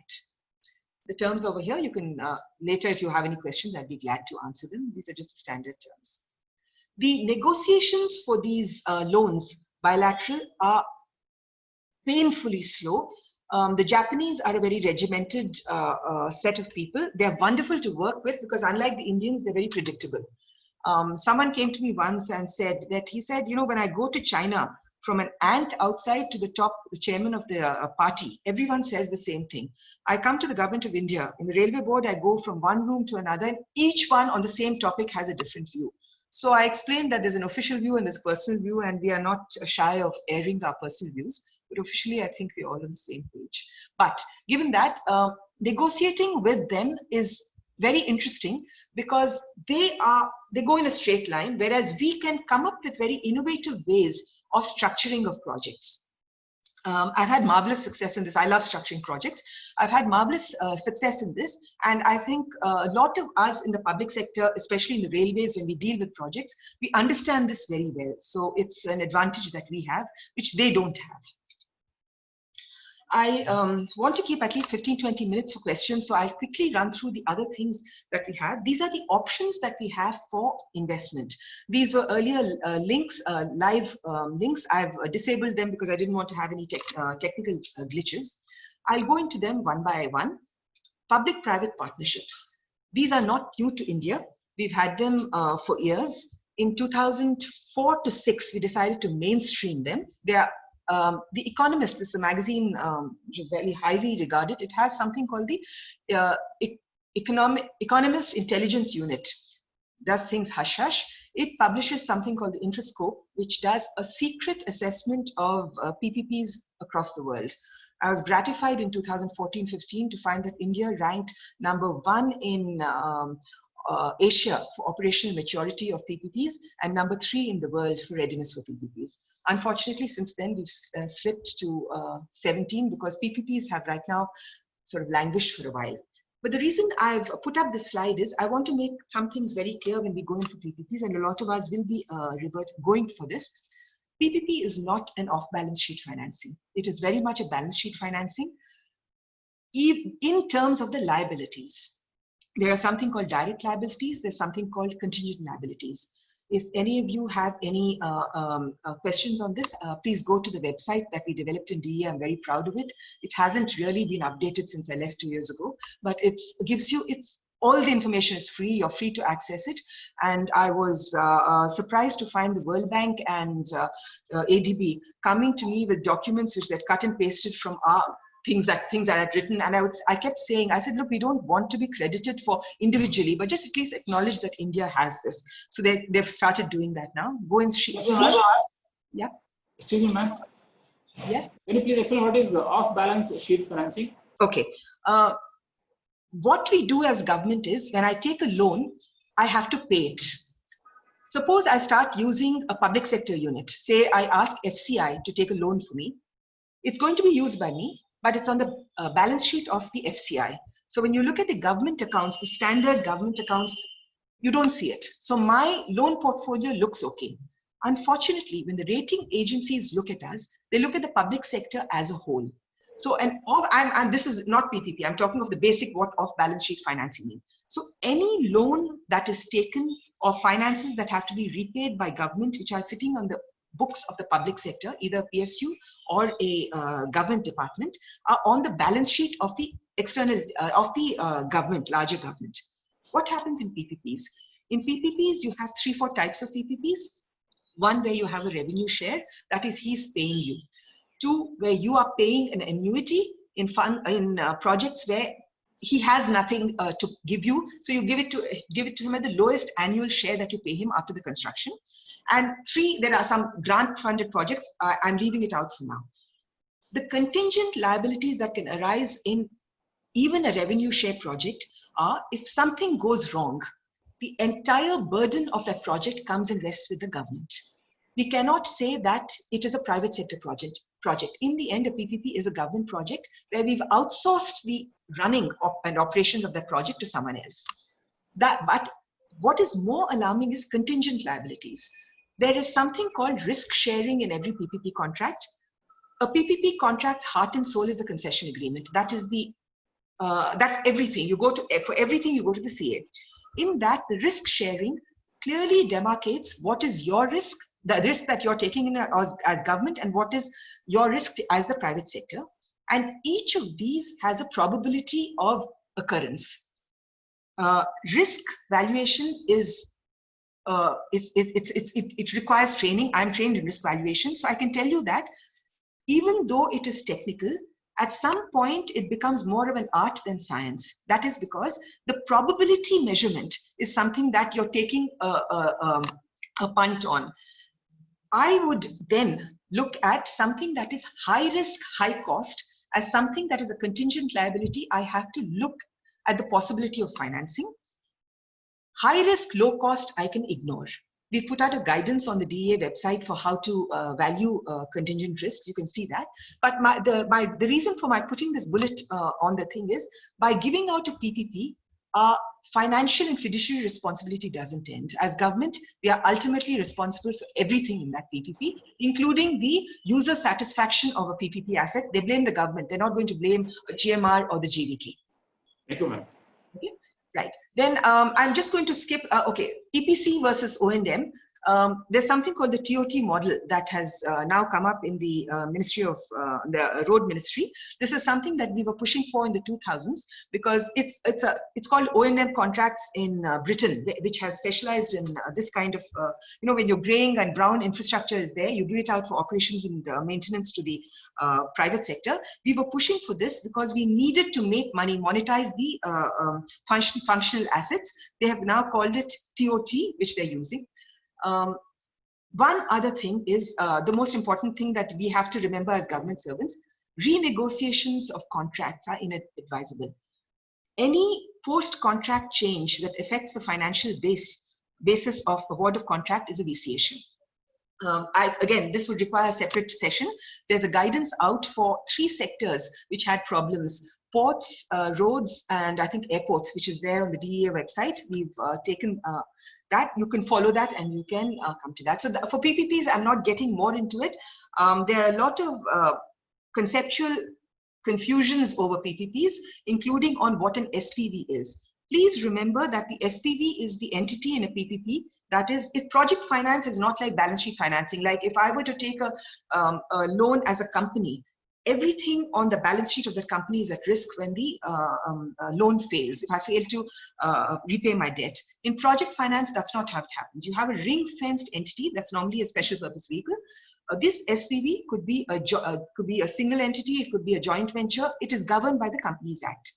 The terms over here, you can later, if you have any questions, I'd be glad to answer them. These are just the standard terms. The negotiations for these loans, bilateral, are painfully slow. The Japanese are a very regimented set of people. They're wonderful to work with because unlike the Indians, they're very predictable. Someone came to me once and said that he said, you know, when I go to China, from an ant outside to the top, the chairman of the party, everyone says the same thing. I come to the government of India. In the railway board, I go from one room to another, and each one on the same topic has a different view. So I explained that there's an official view and there's a personal view, and we are not shy of airing our personal views. But officially, I think we're all on the same page. But given that, negotiating with them is very interesting because they go in a straight line, whereas we can come up with very innovative ways of structuring of projects. I've had marvelous success in this. I love structuring projects. I've had marvelous success in this. And I think a lot of us in the public sector, especially in the railways, when we deal with projects, we understand this very well. So it's an advantage that we have, which they don't have. I want to keep at least 15-20 minutes for questions. So I'll quickly run through the other things that we have. These are the options that we have for investment. These were earlier links, live links. I've disabled them because I didn't want to have any technical glitches. I'll go into them one by one. Public-private partnerships. These are not new to India. We've had them for years. In 2004 to 6, we decided to mainstream them. They are The Economist, this is a magazine which is very highly regarded. It has something called the Economist Intelligence Unit. Does things hush hush. It publishes something called the Infoscope, which does a secret assessment of PPPs across the world. I was gratified in 2014-15 to find that India ranked #1 in Asia for operational maturity of PPPs and #3 in the world for readiness for PPPs. Unfortunately, since then, we've slipped to 17 because PPPs have right now sort of languished for a while. But the reason I've put up this slide is I want to make some things very clear when we go in for PPPs, and a lot of us will be going for this. PPP is not an off-balance sheet financing. It is very much a balance sheet financing in terms of the liabilities. There are something called direct liabilities. There's something called contingent liabilities. If any of you have any questions on this, please go to the website that we developed in DEA. I'm very proud of it. It hasn't really been updated since I left 2 years ago, but it gives you, all the information is free. You're free to access it. And I was surprised to find the World Bank and ADB coming to me with documents which they'd cut and pasted from our things that I had written. And I kept saying, I said, look, we don't want to be credited for individually, but just at least acknowledge that India has this. So they've started doing that now. Go and yeah. Excuse me, ma'am. Yes. Can you please explain what is off-balance sheet financing? Okay. What we do as government is when I take a loan, I have to pay it. Suppose I start using a public sector unit. Say I ask FCI to take a loan for me. It's going to be used by me, but it's on the balance sheet of the FCI. So when you look at the government accounts, the standard government accounts, you don't see it. So my loan portfolio looks okay. Unfortunately, when the rating agencies look at us, they look at the public sector as a whole. So, and this is not PPP, I'm talking of the basic what off-balance sheet financing means. So any loan that is taken or finances that have to be repaid by government, which are sitting on the books of the public sector, either PSU or a government department, are on the balance sheet of the external, government, larger government. What happens in PPPs? In PPPs, you have 3-4 types of PPPs. One where you have a revenue share, that is he's paying you. 2, where you are paying an annuity in projects where he has nothing to give you, so you give it to him at the lowest annual share that you pay him after the construction. And 3, there are some grant-funded projects. I'm leaving it out for now. The contingent liabilities that can arise in even a revenue share project are if something goes wrong, the entire burden of that project comes and rests with the government. We cannot say that it is a private sector project. In the end, a PPP is a government project where we've outsourced the running and operations of that project to someone else. But what is more alarming is contingent liabilities. There is something called risk sharing in every PPP contract. A PPP contract's heart and soul is the concession agreement. That is that's everything. For everything, you go to the CA. In that, the risk sharing clearly demarcates what is your risk, the risk that you're taking as government, and what is your risk as the private sector. And each of these has a probability of occurrence. Risk valuation it requires training. I'm trained in risk valuation, so I can tell you that even though it is technical, at some point it becomes more of an art than science. That is because the probability measurement is something that you're taking a punt on. I would then look at something that is high risk, high cost as something that is a contingent liability. I have to look at the possibility of financing. High risk, low cost, I can ignore. We put out a guidance on the DEA website for how to value contingent risks. You can see that. But the reason for my putting this bullet on the thing is, by giving out a PPP, our financial and fiduciary responsibility doesn't end. As government, we are ultimately responsible for everything in that PPP, including the user satisfaction of a PPP asset. They blame the government. They're not going to blame a GMR or the GVK. Thank you, ma'am. Okay, right. Then I'm just going to skip. Okay, EPC versus O&M. There's something called the TOT model that has now come up in the Ministry of the Road Ministry. This is something that we were pushing for in the 2000s because it's called O&M contracts in Britain, which has specialized in this kind of when your graying and brown infrastructure is there, you give it out for operations and maintenance to the private sector. We were pushing for this because we needed to make money, monetize the functional assets. They have now called it TOT, which they're using. One other thing is the most important thing that we have to remember as government servants: renegotiations of contracts are inadvisable. Any post-contract change that affects the financial basis of award of contract is a vitiation. Again, this would require a separate session. There's a guidance out for 3 sectors which had problems: ports, roads, and I think airports, which is there on the DEA website. We've taken that. You can follow that and you can come to that. So for PPPs, I'm not getting more into it. There are a lot of conceptual confusions over PPPs, including on what an SPV is. Please remember that the SPV is the entity in a PPP. That is, if project finance is not like balance sheet financing. Like if I were to take a loan as a company, everything on the balance sheet of the company is at risk when the loan fails, if I fail to repay my debt. In project finance, that's not how it happens. You have a ring-fenced entity that's normally a special purpose vehicle. This SPV could be a single entity, it could be a joint venture. It is governed by the Companies Act.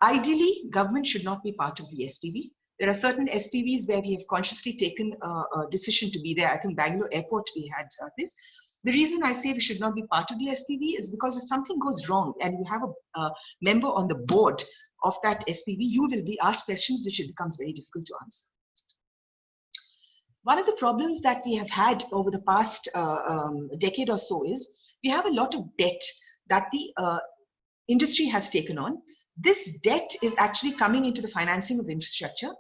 Ideally, government should not be part of the SPV. There are certain SPVs where we have consciously taken a decision to be there. I think Bangalore Airport, we had this. The reason I say we should not be part of the SPV is because if something goes wrong and you have a member on the board of that SPV, you will be asked questions which it becomes very difficult to answer. One of the problems that we have had over the past decade or so is we have a lot of debt that the industry has taken on. This debt is actually coming into the financing of infrastructure.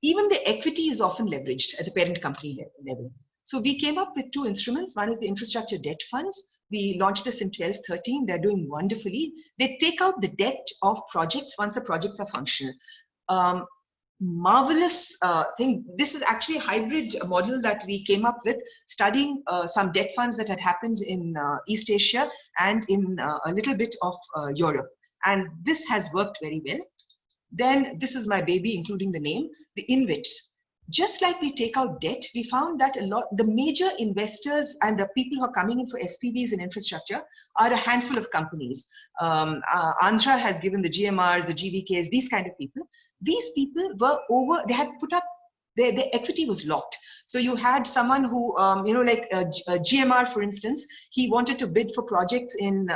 Even the equity is often leveraged at the parent company level. So we came up with 2 instruments. One is the infrastructure debt funds. We launched this in 12-13. They're doing wonderfully. They take out the debt of projects once the projects are functional. Marvelous thing. This is actually a hybrid model that we came up with, studying some debt funds that had happened in East Asia and in a little bit of Europe. And this has worked very well. Then this is my baby, including the name, the InvITs. Just like we take out debt, we found that the major investors and the people who are coming in for SPVs in infrastructure are a handful of companies. Andhra has given the GMRs, the GVKs, these kind of people. These people were they had put up, their equity was locked. So you had someone who, like GMR, for instance, he wanted to bid for projects in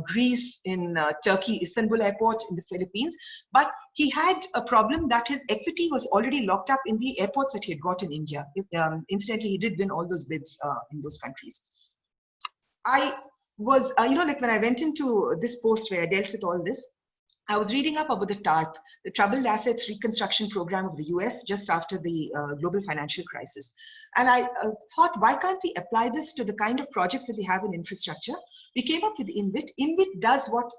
Greece, in Turkey, Istanbul Airport, in the Philippines, but he had a problem that his equity was already locked up in the airports that he had got in India. Incidentally, he did win all those bids in those countries. I was, like when I went into this post where I dealt with all this, I was reading up about the TARP, the Troubled Assets Reconstruction Program of the US, just after the global financial crisis. And I thought, why can't we apply this to the kind of projects that we have in infrastructure? We came up with InvIT. InvIT does what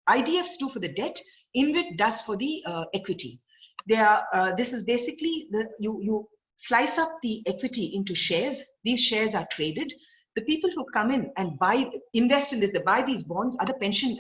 IDFs do for the debt, InvIT does for the equity. This is basically, you slice up the equity into shares. These shares are traded. The people who come in and invest in this, they buy these bonds, are the pension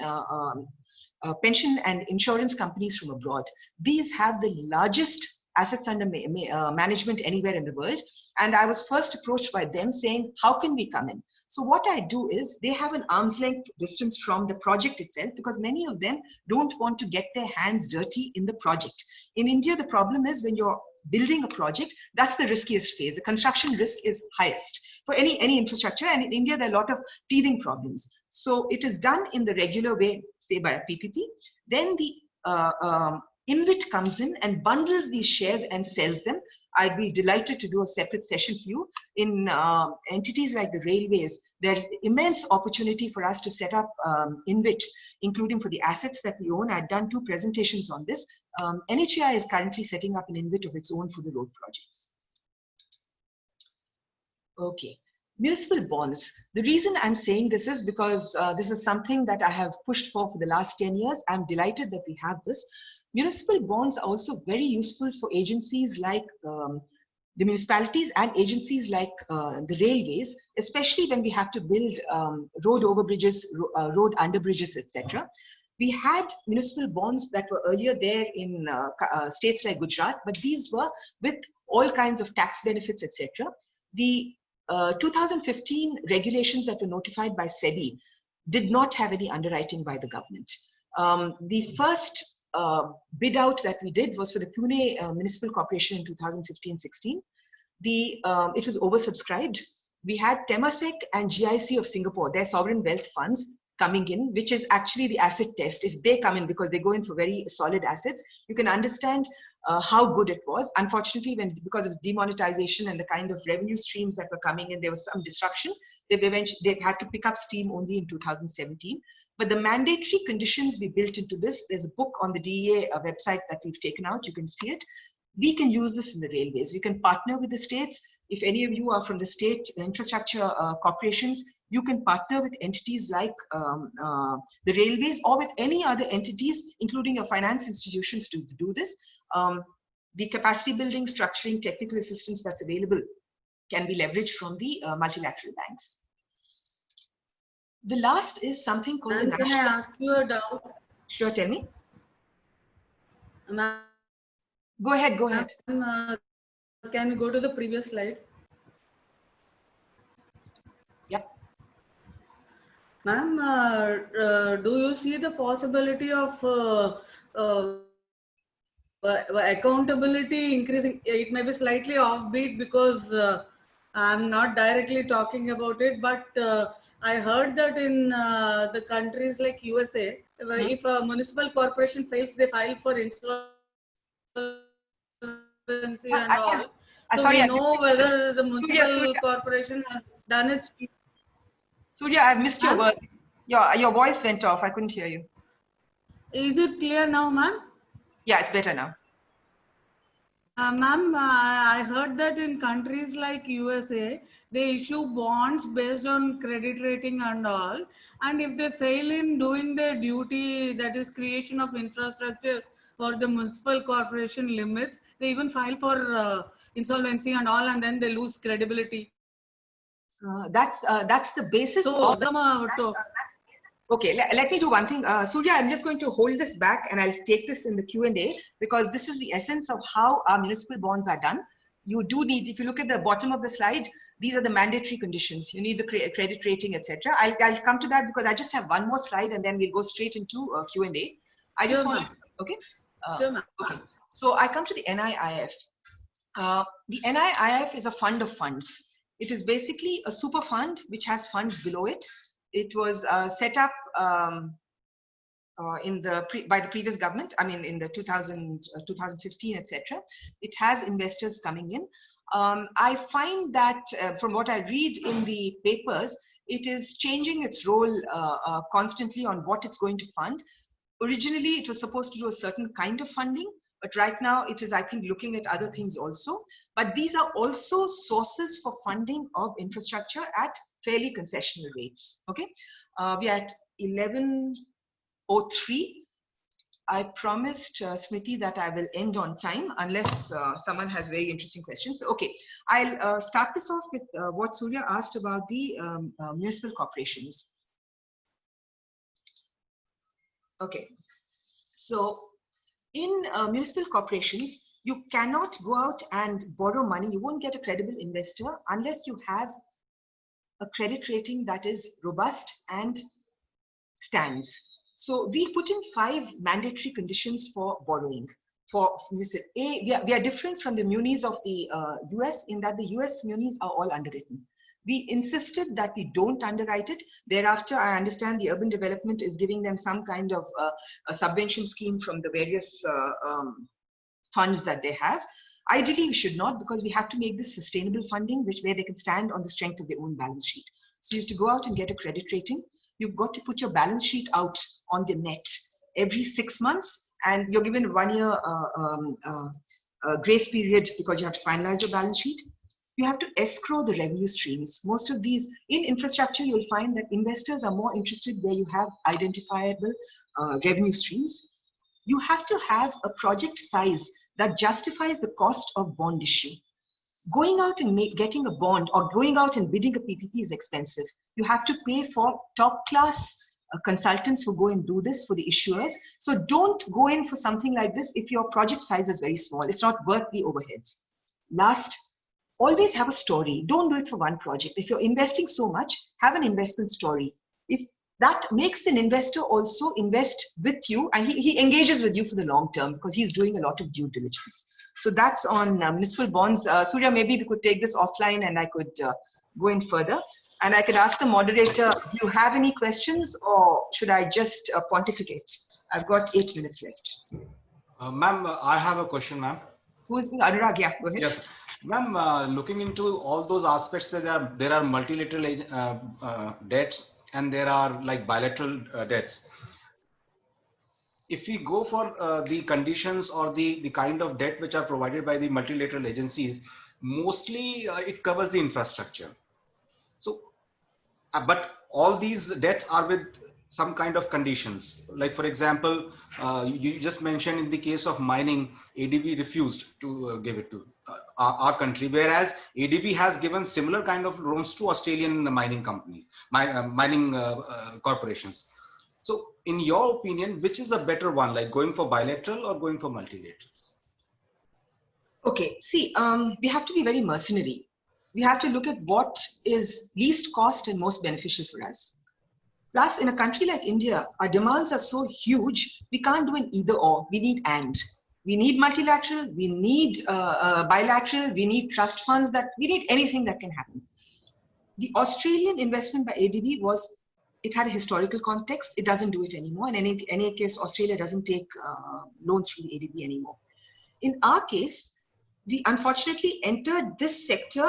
and insurance companies from abroad. These have the largest assets under management anywhere in the world. And I was first approached by them saying, how can we come in? So what I do is they have an arm's length distance from the project itself, because many of them don't want to get their hands dirty in the project. In India, the problem is when you're building a project, that's the riskiest phase. The construction risk is highest for any infrastructure. And in India, there are a lot of teething problems. So it is done in the regular way, say by a PPP. Then the InvIT comes in and bundles these shares and sells them. I'd be delighted to do a separate session for you. In entities like the railways, there's immense opportunity for us to set up InvITs, including for the assets that we own. I've done 2 presentations on this. NHAI is currently setting up an InvIT of its own for the road projects. Okay. Municipal bonds. The reason I'm saying this is because this is something that I have pushed for the last 10 years. I'm delighted that we have this. Municipal bonds are also very useful for agencies like the municipalities and agencies like the railways, especially when we have to build road overbridges, road underbridges, etc. We had municipal bonds that were earlier there in states like Gujarat, but these were with all kinds of tax benefits, etc. The 2015 regulations that were notified by SEBI did not have any underwriting by the government. The first bid out that we did was for the Pune Municipal Corporation in 2015-16. It was oversubscribed. We had Temasek and GIC of Singapore, their sovereign wealth funds, coming in, which is actually the asset test. If they come in, because they go in for very solid assets, you can understand how good it was. Unfortunately, because of demonetization and the kind of revenue streams that were coming in, there was some disruption. They had to pick up steam only in 2017. But the mandatory conditions we built into this, there's a book on the DEA website that we've taken out, you can see it. We can use this in the railways. We can partner with the states. If any of you are from the state infrastructure corporations, you can partner with entities like the railways or with any other entities, including your finance institutions, to do this. The capacity building, structuring, technical assistance that's available can be leveraged from the multilateral banks. The last is something called the Can I ask you a doubt? Sure, tell me. Ma'am, Go ahead, go ahead. can we go to the previous slide? Yeah. Ma'am, do you see the possibility of accountability increasing? It may be slightly offbeat because I'm not directly talking about it, but I heard that in the countries like USA, if a municipal corporation fails, they file for insolvency and all. So we know whether the municipal corporation has done its. Surya, I've missed your word. Your voice went off. I couldn't hear you. Is it clear now, ma'am? Yeah, it's better now. Ma'am, I heard that in countries like USA, they issue bonds based on credit rating and all. And if they fail in doing their duty, that is creation of infrastructure for the municipal corporation limits, they even file for insolvency and all, and then they lose credibility. That's the basis So, of... Okay, let me do one thing. Surya, I'm just going to hold this back and I'll take this in the Q&A because this is the essence of how our municipal bonds are done. You do need, if you look at the bottom of the slide, these are the mandatory conditions. You need the credit rating, etc. I'll come to that because I just have one more slide and then we'll go straight into Q&A. I just want to, okay? Sure, okay. So I come to the NIIF. The NIIF is a fund of funds. It is basically a super fund which has funds below it. It was set up by the previous government. I mean, in the 2015, etc. It has investors coming in. I find that from what I read in the papers, it is changing its role constantly on what it's going to fund. Originally, it was supposed to do a certain kind of funding, but right now it is, I think, looking at other things also. But these are also sources for funding of infrastructure at fairly concessional rates. Okay, we are at 11:03. I promised Smriti that I will end on time unless someone has very interesting questions. Okay, I'll start this off with what Surya asked about the municipal corporations. Okay, so in municipal corporations, you cannot go out and borrow money. You won't get a credible investor unless you have a credit rating that is robust and stands. So we put in 5 mandatory conditions for borrowing. For municipal, we are different from the munis of the US in that the US munis are all underwritten. We insisted that we don't underwrite it. Thereafter, I understand the urban development is giving them some kind of a subvention scheme from the various funds that they have. Ideally, we should not, because we have to make this sustainable funding, where they can stand on the strength of their own balance sheet. So you have to go out and get a credit rating. You've got to put your balance sheet out on the net every 6 months, and you're given 1 year grace period because you have to finalize your balance sheet. You have to escrow the revenue streams. Most of these, in infrastructure, you'll find that investors are more interested where you have identifiable revenue streams. You have to have a project size that justifies the cost of bond issue. Going out and getting a bond or going out and bidding a PPP is expensive. You have to pay for top class consultants who go and do this for the issuers. So don't go in for something like this if your project size is very small. It's not worth the overheads. Last, always have a story. Don't do it for one project. If you're investing so much, have an investment story. If that makes an investor also invest with you, and he engages with you for the long term because he's doing a lot of due diligence. So that's on municipal bonds. Surya, maybe we could take this offline and I could go in further. And I could ask the moderator, do you have any questions or should I just pontificate? I've got 8 minutes left. Ma'am, I have a question, ma'am. Who's Anurag? Yeah, go ahead. Yes. Ma'am, looking into all those aspects, that there are multilateral debts and there are like bilateral debts. If we go for the conditions or the kind of debt which are provided by the multilateral agencies, mostly it covers the infrastructure. So, but all these debts are with some kind of conditions. Like for example, you just mentioned in the case of mining, ADB refused to give it to our country, whereas ADB has given similar kind of loans to Australian mining company, mining corporations. So in your opinion, which is a better one, like going for bilateral or going for multilaterals? Okay, see, we have to be very mercenary. We have to look at what is least cost and most beneficial for us. Plus, in a country like India, our demands are so huge, we can't do an either or, we need and. We need multilateral, we need bilateral, we need trust funds, we need anything that can happen. The Australian investment by ADB it had a historical context. It doesn't do it anymore. In any case, Australia doesn't take loans from the ADB anymore. In our case, we unfortunately entered this sector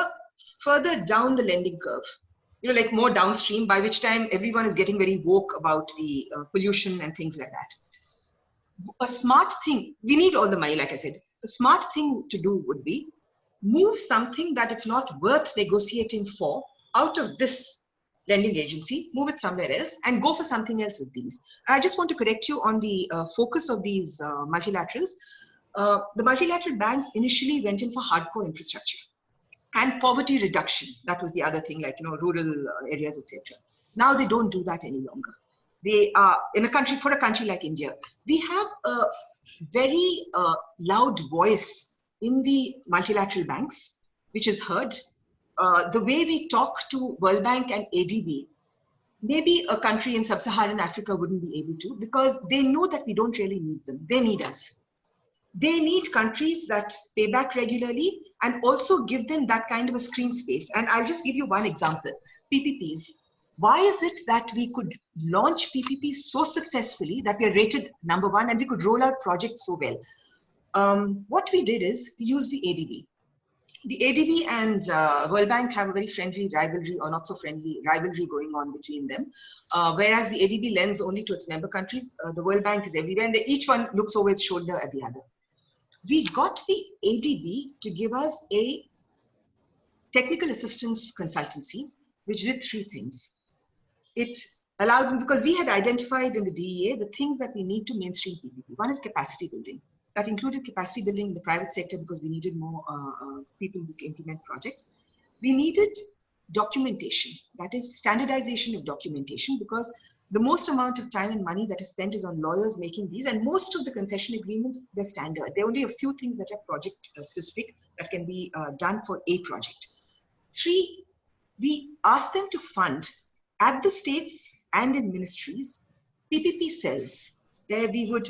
further down the lending curve. You know, like more downstream, by which time everyone is getting very woke about the pollution and things like that. A smart thing, we need all the money, like I said. A smart thing to do would be move something that it's not worth negotiating for out of this lending agency, move it somewhere else and go for something else with these. I just want to correct you on the focus of these multilaterals. The multilateral banks initially went in for hardcore infrastructure and poverty reduction. That was the other thing, like, you know, rural areas, etc. Now they don't do that any longer. They are for a country like India, we have a very loud voice in the multilateral banks, which is heard. The way we talk to World Bank and ADB, maybe a country in sub-Saharan Africa wouldn't be able to, because they know that we don't really need them. They need us. They need countries that pay back regularly and also give them that kind of a screen space. And I'll just give you one example, PPPs. Why is it that we could launch PPPs so successfully that we are rated #1 and we could roll out projects so well? What we did is we used the ADB. The ADB and World Bank have a very friendly rivalry, or not so friendly rivalry going on between them. Whereas the ADB lends only to its member countries, the World Bank is everywhere, and each one looks over its shoulder at the other. We got the ADB to give us a technical assistance consultancy, which did 3 things. It allowed, because we had identified in the DEA the things that we need to mainstream PPP. One is capacity building. That included capacity building in the private sector because we needed more people who can implement projects. We needed documentation, that is standardization of documentation, because the most amount of time and money that is spent is on lawyers making these, and most of the concession agreements, they're standard. There are only a few things that are project specific that can be done for a project. 3, we asked them to fund at the states and in ministries PPP cells, where we would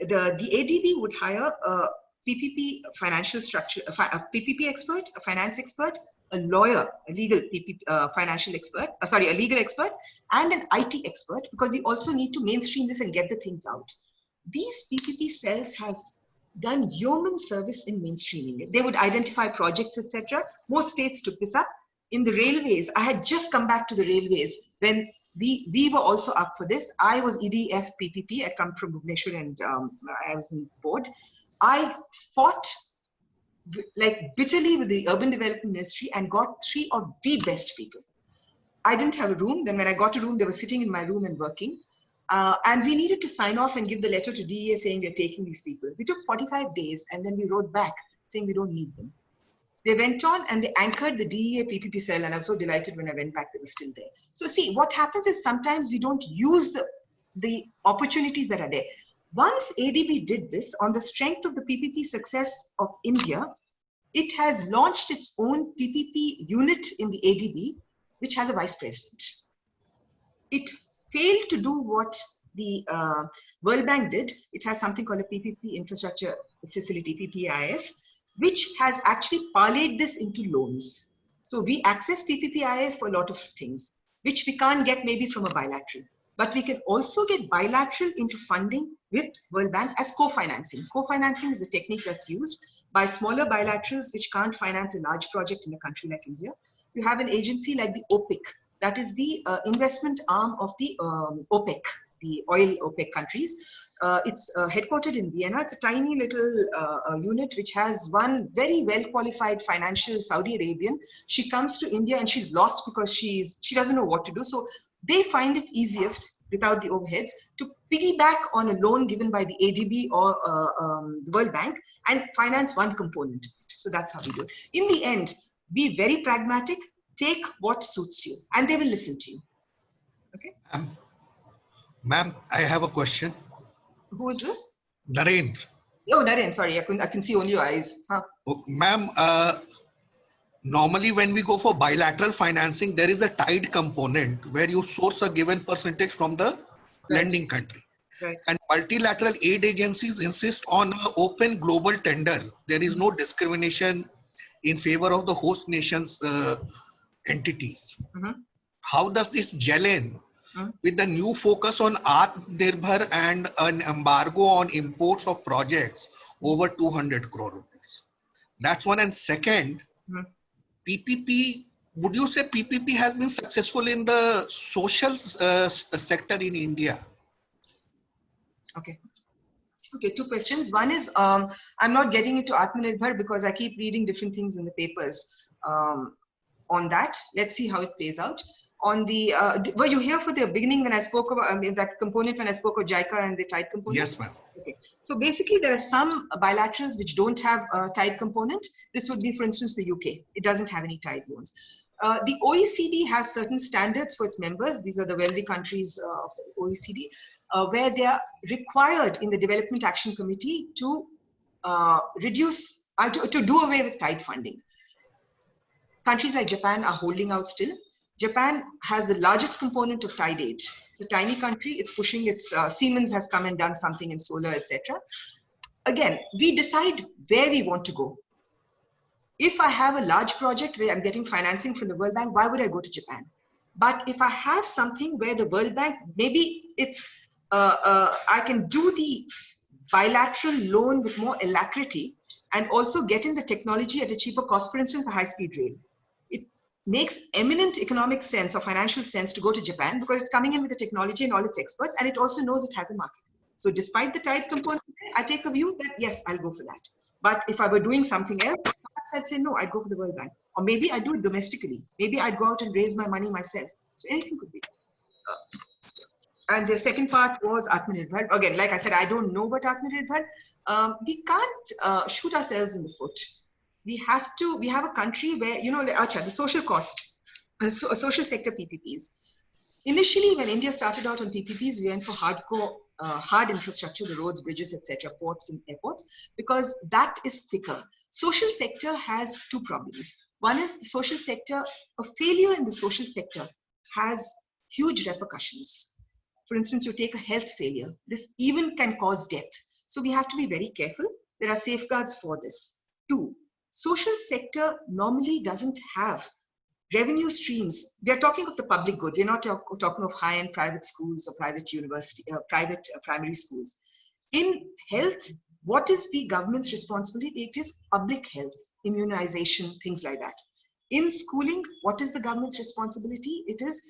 the ADB would hire a PPP financial structure, a PPP expert, a finance expert, a lawyer, a legal financial expert, a legal expert, and an IT expert, because we also need to mainstream this and get the things out. These PPP cells have done yeoman service in mainstreaming it. They would identify projects, etc. Most states took this up. In the railways, I had just come back to the railways when we were also up for this. I was EDF PPP. I come from Bhubaneswar and I was in board. I fought like bitterly with the Urban Development Ministry and got 3 of the best people. I didn't have a room. Then when I got a room, they were sitting in my room and working. And we needed to sign off and give the letter to DEA saying we're taking these people. We took 45 days and then we wrote back saying we don't need them. They went on and they anchored the DEA PPP cell, and I was so delighted when I went back, they were still there. So see, what happens is sometimes we don't use the opportunities that are there. Once ADB did this, on the strength of the PPP success of India, it has launched its own PPP unit in the ADB, which has a vice president. It failed to do what the World Bank did. It has something called a PPP infrastructure facility, PPIF, which has actually parlayed this into loans. So we access PPPIF for a lot of things, which we can't get maybe from a bilateral. But we can also get bilateral into funding with World Bank as co-financing. Co-financing is a technique that's used by smaller bilaterals which can't finance a large project in a country like India. You have an agency like the OPEC, that is the investment arm of the OPEC, the oil OPEC countries. It's headquartered in Vienna. It's a tiny little unit which has one very well qualified financial Saudi Arabian. She comes to India and she's lost because she doesn't know what to do. So they find it easiest without the overheads to piggyback on a loan given by the ADB or the World Bank and finance one component. So that's how we do it. In the end, be very pragmatic, take what suits you, and they will listen to you. Okay? Ma'am, I have a question. Who is this? Narendra. Oh, Naren, sorry, I can see only your eyes. Huh? Oh, ma'am, normally when we go for bilateral financing, there is a tied component where you source a given percentage from the lending country. Right. And multilateral aid agencies insist on an open global tender. There is no discrimination in favor of the host nation's entities. How does this gel in with the new focus on Atmanirbhar and an embargo on imports of projects over 200 crore rupees? That's one. And second, PPP, would you say PPP has been successful in the social sector in India? Okay. Okay, 2 questions. One is, I'm not getting into Atmanirbhar because I keep reading different things in the papers on that. Let's see how it plays out. On the, were you here for the beginning when I spoke about that component, when I spoke of JICA and the tied component? Yes, ma'am. Okay. So basically there are some bilaterals which don't have a tied component. This would be, for instance, the UK. It doesn't have any tied loans. The OECD has certain standards for its members. These are the wealthy countries of the OECD, where they are required in the Development Action Committee to reduce, to do away with tied funding. Countries like Japan are holding out still. Japan has the largest component of tied aid. It's a tiny country. It's pushing its, Siemens has come and done something in solar, etc. Again, we decide where we want to go. If I have a large project where I'm getting financing from the World Bank, why would I go to Japan? But if I have something where the World Bank, maybe it's, I can do the bilateral loan with more alacrity and also get in the technology at a cheaper cost, for instance, a high-speed rail. It makes eminent economic sense or financial sense to go to Japan because it's coming in with the technology and all its experts, and it also knows it has a market. So despite the tight component, I take a view that, yes, I'll go for that. But if I were doing something else, perhaps I'd say, no, I'd go for the World Bank. Or maybe I'd do it domestically. Maybe I'd go out and raise my money myself. So anything could be. And the second part was Atmanirbhar. Again, like I said, I don't know about Atmanirbhar. We can't shoot ourselves in the foot. We have a country where, you know, the social cost, social sector PPPs. Initially, when India started out on PPPs, we went for hardcore, hard infrastructure, the roads, bridges, etc., ports and airports, because that is quicker. Social sector has 2 problems. One is the social sector, a failure in the social sector has huge repercussions. For instance, you take a health failure. This even can cause death. So we have to be very careful. There are safeguards for this. 2, Social sector normally doesn't have revenue streams. We are talking of the public good. We're not talking of high-end private schools or private university, private primary schools. In health, what is the government's responsibility? It is public health, immunization, things like that. In schooling, what is the government's responsibility? It is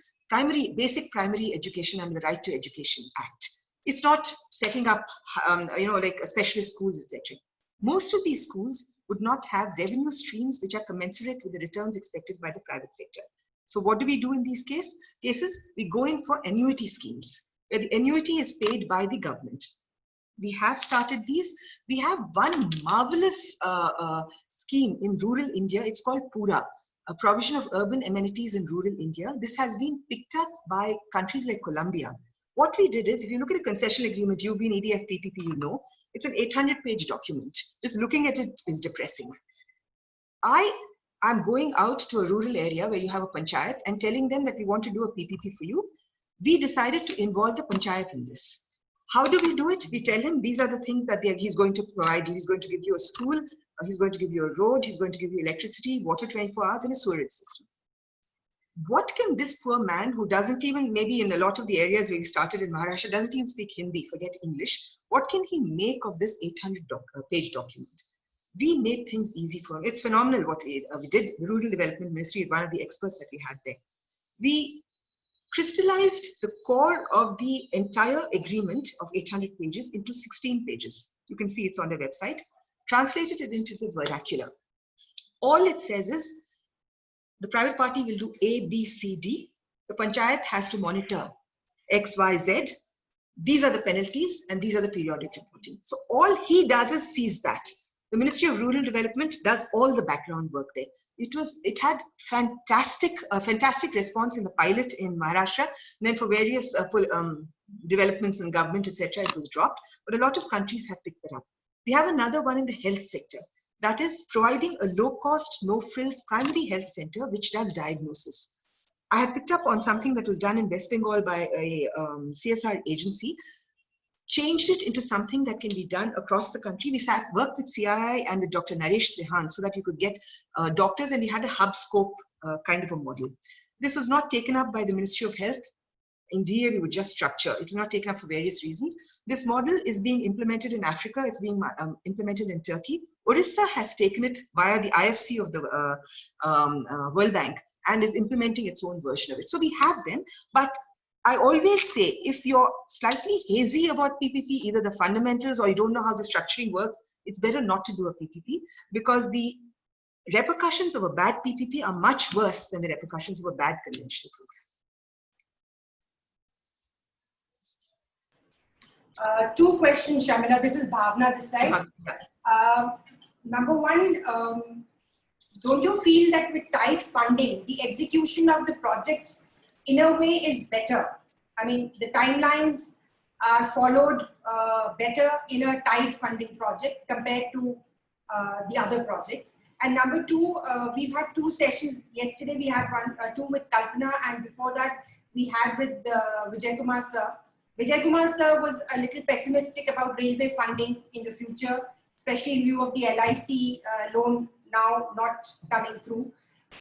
basic primary education and the Right to Education Act. It's not setting up, like specialist schools, etc. Most of these schools would not have revenue streams which are commensurate with the returns expected by the private sector. So what do we do in these cases? We go in for annuity schemes, where the annuity is paid by the government. We have started these. We have one marvelous scheme in rural India. It's called Pura, a provision of urban amenities in rural India. This has been picked up by countries like Colombia. What we did is, if you look at a concession agreement, you've been EDF PPP, you know, it's an 800-page document. Just looking at it is depressing. I'm going out to a rural area where you have a panchayat and telling them that we want to do a PPP for you. We decided to involve the panchayat in this. How do we do it? We tell him these are the things that he's going to provide you. He's going to give you a school, he's going to give you a road, he's going to give you electricity, water 24 hours, and a sewerage system. What can this poor man who doesn't even, maybe in a lot of the areas where he started in Maharashtra, doesn't even speak Hindi, forget English, what can he make of this 800-page document? We made things easy for him. It's phenomenal what we did. The Rural Development Ministry is one of the experts that we had there. We crystallized the core of the entire agreement of 800 pages into 16 pages. You can see it's on their website. Translated it into the vernacular. All it says is, the private party will do A, B, C, D. The panchayat has to monitor X, Y, Z. These are the penalties and these are the periodic reporting. So all he does is sees that. The Ministry of Rural Development does all the background work there. It had fantastic response in the pilot in Maharashtra. And then for various developments in government, etc., it was dropped. But a lot of countries have picked that up. We have another one in the health sector. That is providing a low-cost, no-frills primary health center which does diagnosis. I had picked up on something that was done in West Bengal by a CSR agency, changed it into something that can be done across the country. We worked with CII and with Dr. Naresh Trehan so that we could get doctors, and we had a hub scope kind of a model. This was not taken up by the Ministry of Health. In DA, we would just structure. It was not taken up for various reasons. This model is being implemented in Africa. It's being implemented in Turkey. Orissa has taken it via the IFC of the World Bank and is implementing its own version of it. So we have them, but I always say, if you're slightly hazy about PPP, either the fundamentals or you don't know how the structuring works, it's better not to do a PPP, because the repercussions of a bad PPP are much worse than the repercussions of a bad conventional program. 2 questions, Shamila. This is Bhavna this side. Number one, don't you feel that with tight funding, the execution of the projects in a way is better? I mean, the timelines are followed better in a tight funding project compared to the other projects. And number 2, we've had 2 sessions. Yesterday we had 2 with Kalpana, and before that we had with Vijay Kumar sir. Vijay Kumar sir was a little pessimistic about railway funding in the future, especially in view of the LIC loan now not coming through.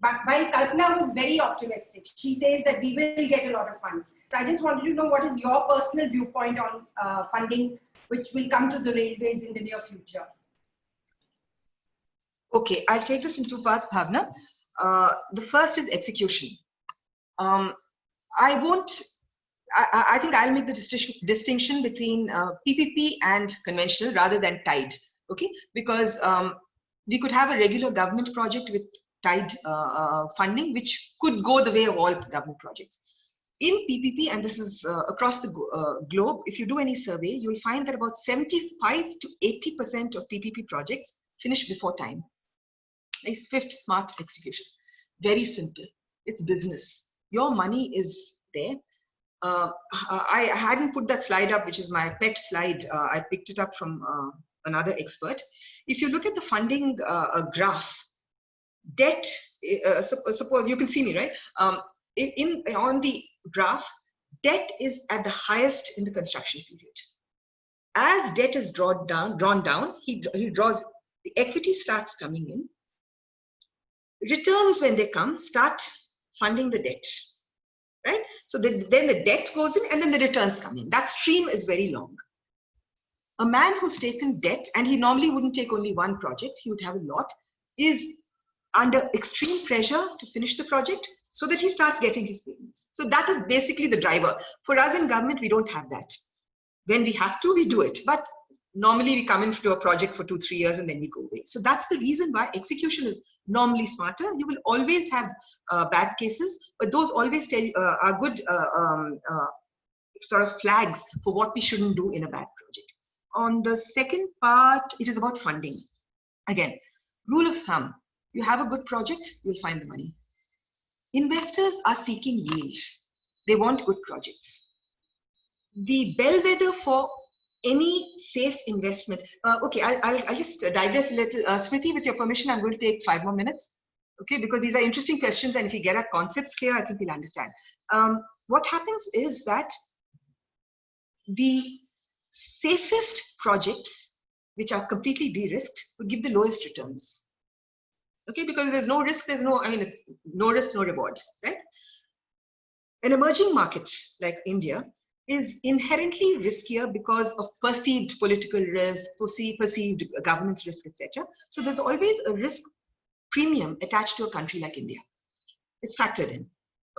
But while Kalpana was very optimistic, she says that we will get a lot of funds. So I just wanted to know what is your personal viewpoint on funding which will come to the railways in the near future. Okay, I'll take this in 2 parts, Bhavna. The first is execution. I think I'll make the distinction between PPP and conventional rather than tied, okay? Because we could have a regular government project with tied funding, which could go the way of all government projects. In PPP, and this is across the globe, if you do any survey, you'll find that about 75 to 80% of PPP projects finish before time. It's 5th, smart execution. Very simple. It's business. Your money is there. I hadn't put that slide up, which is my pet slide. I picked it up from another expert. If you look at the funding graph, debt, suppose you can see me, right? On the graph, debt is at the highest in the construction period. As debt is drawn down, he draws, the equity starts coming in, Returns, when they come, start funding the debt, right? So then the debt goes in and then the returns come in. That stream is very long. A man who's taken debt, and he normally wouldn't take only one project, he would have a lot, is under extreme pressure to finish the project so that he starts getting his payments. So that is basically the driver. For us in government, we don't have that. When we have to, we do it. But normally we come into a project for 2-3 years and then we go away. So that's the reason why execution is normally smarter. You will always have bad cases, but those always are good sort of flags for what we shouldn't do in a bad project. On the second part, it is about funding. Again, rule of thumb, you have a good project, you'll find the money. Investors are seeking yield. They want good projects. The bellwether for any safe investment. Okay, I'll just digress a little. Smriti, with your permission, I'm going to take 5 more minutes. Okay, because these are interesting questions, and if we get our concepts clear, I think we'll understand. What happens is that the safest projects, which are completely de-risked, would give the lowest returns. Okay, because there's no risk, there's no, I mean, it's no risk, no reward, right? An emerging market like India is inherently riskier because of perceived political risk, perceived governance risk, etc. So there's always a risk premium attached to a country like India. It's factored in.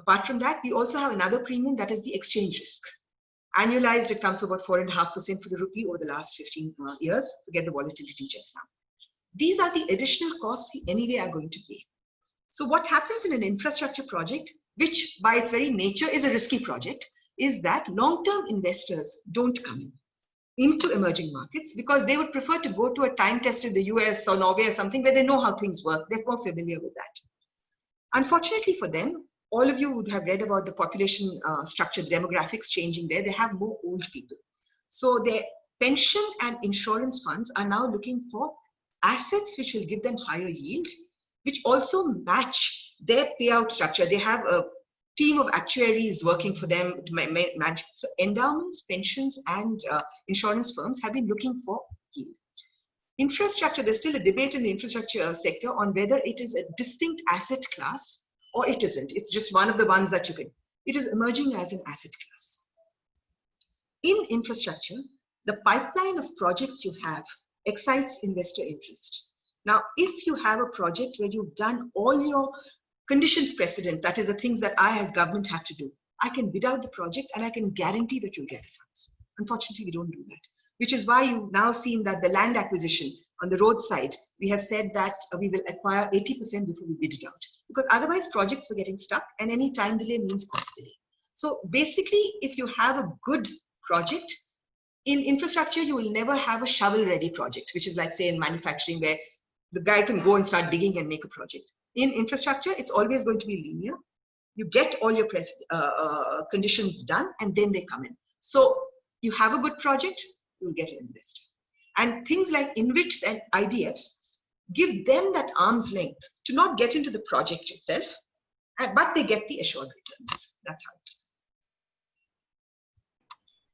Apart from that, we also have another premium, that is the exchange risk. Annualized, it comes to about 4.5% for the rupee over the last 15 years. Forget the volatility just now. These are the additional costs we anyway are going to pay. So what happens in an infrastructure project, which by its very nature is a risky project, is that long-term investors don't come into emerging markets because they would prefer to go to a time-tested, the US or Norway or something where they know how things work. They're more familiar with that. Unfortunately for them, all of you would have read about the population structure, the demographics changing there. They have more old people. So their pension and insurance funds are now looking for assets which will give them higher yield, which also match their payout structure. They have a team of actuaries working for them to manage. So endowments, pensions, and insurance firms have been looking for yield. Infrastructure, there's still a debate in the infrastructure sector on whether it is a distinct asset class or it isn't. It's just one of the ones that you can. It is emerging as an asset class. In infrastructure, the pipeline of projects you have excites investor interest. Now, if you have a project where you've done all your conditions precedent, that is the things that I as government have to do, I can bid out the project and I can guarantee that you'll get the funds. Unfortunately, we don't do that, which is why you've now seen that the land acquisition on the roadside, we have said that we will acquire 80% before we bid it out, because otherwise projects were getting stuck and any time delay means cost delay. So basically, if you have a good project, in infrastructure, you will never have a shovel-ready project, which is like, say, in manufacturing, where the guy can go and start digging and make a project. In infrastructure, it's always going to be linear. You get all your conditions done, and then they come in. So you have a good project, you'll get an investor. And things like InvITs and IDFs give them that arm's length to not get into the project itself, but they get the assured returns. That's how it's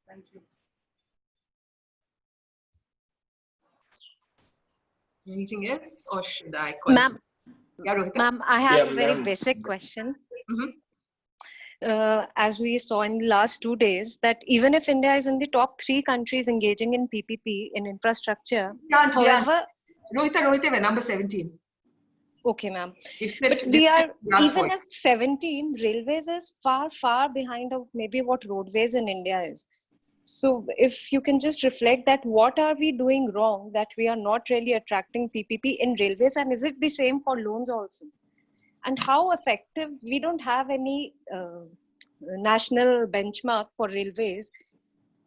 done. Thank you. Anything else, or should I? Ma'am, yeah, Rohita? Ma'am, I have Yeah, a very ma'am. basic question. Mhm. As we saw in the last 2 days, that even if India is in the top 3 countries engaging in PPP in infrastructure, however, Rohita, we're number 17. okay, ma'am. But We are, even at 17, railways is far, far behind of maybe what roadways in India is. So if you can just reflect that, what are we doing wrong that we are not really attracting PPP in railways, and is it the same for loans also? And how effective, we don't have any national benchmark for railways,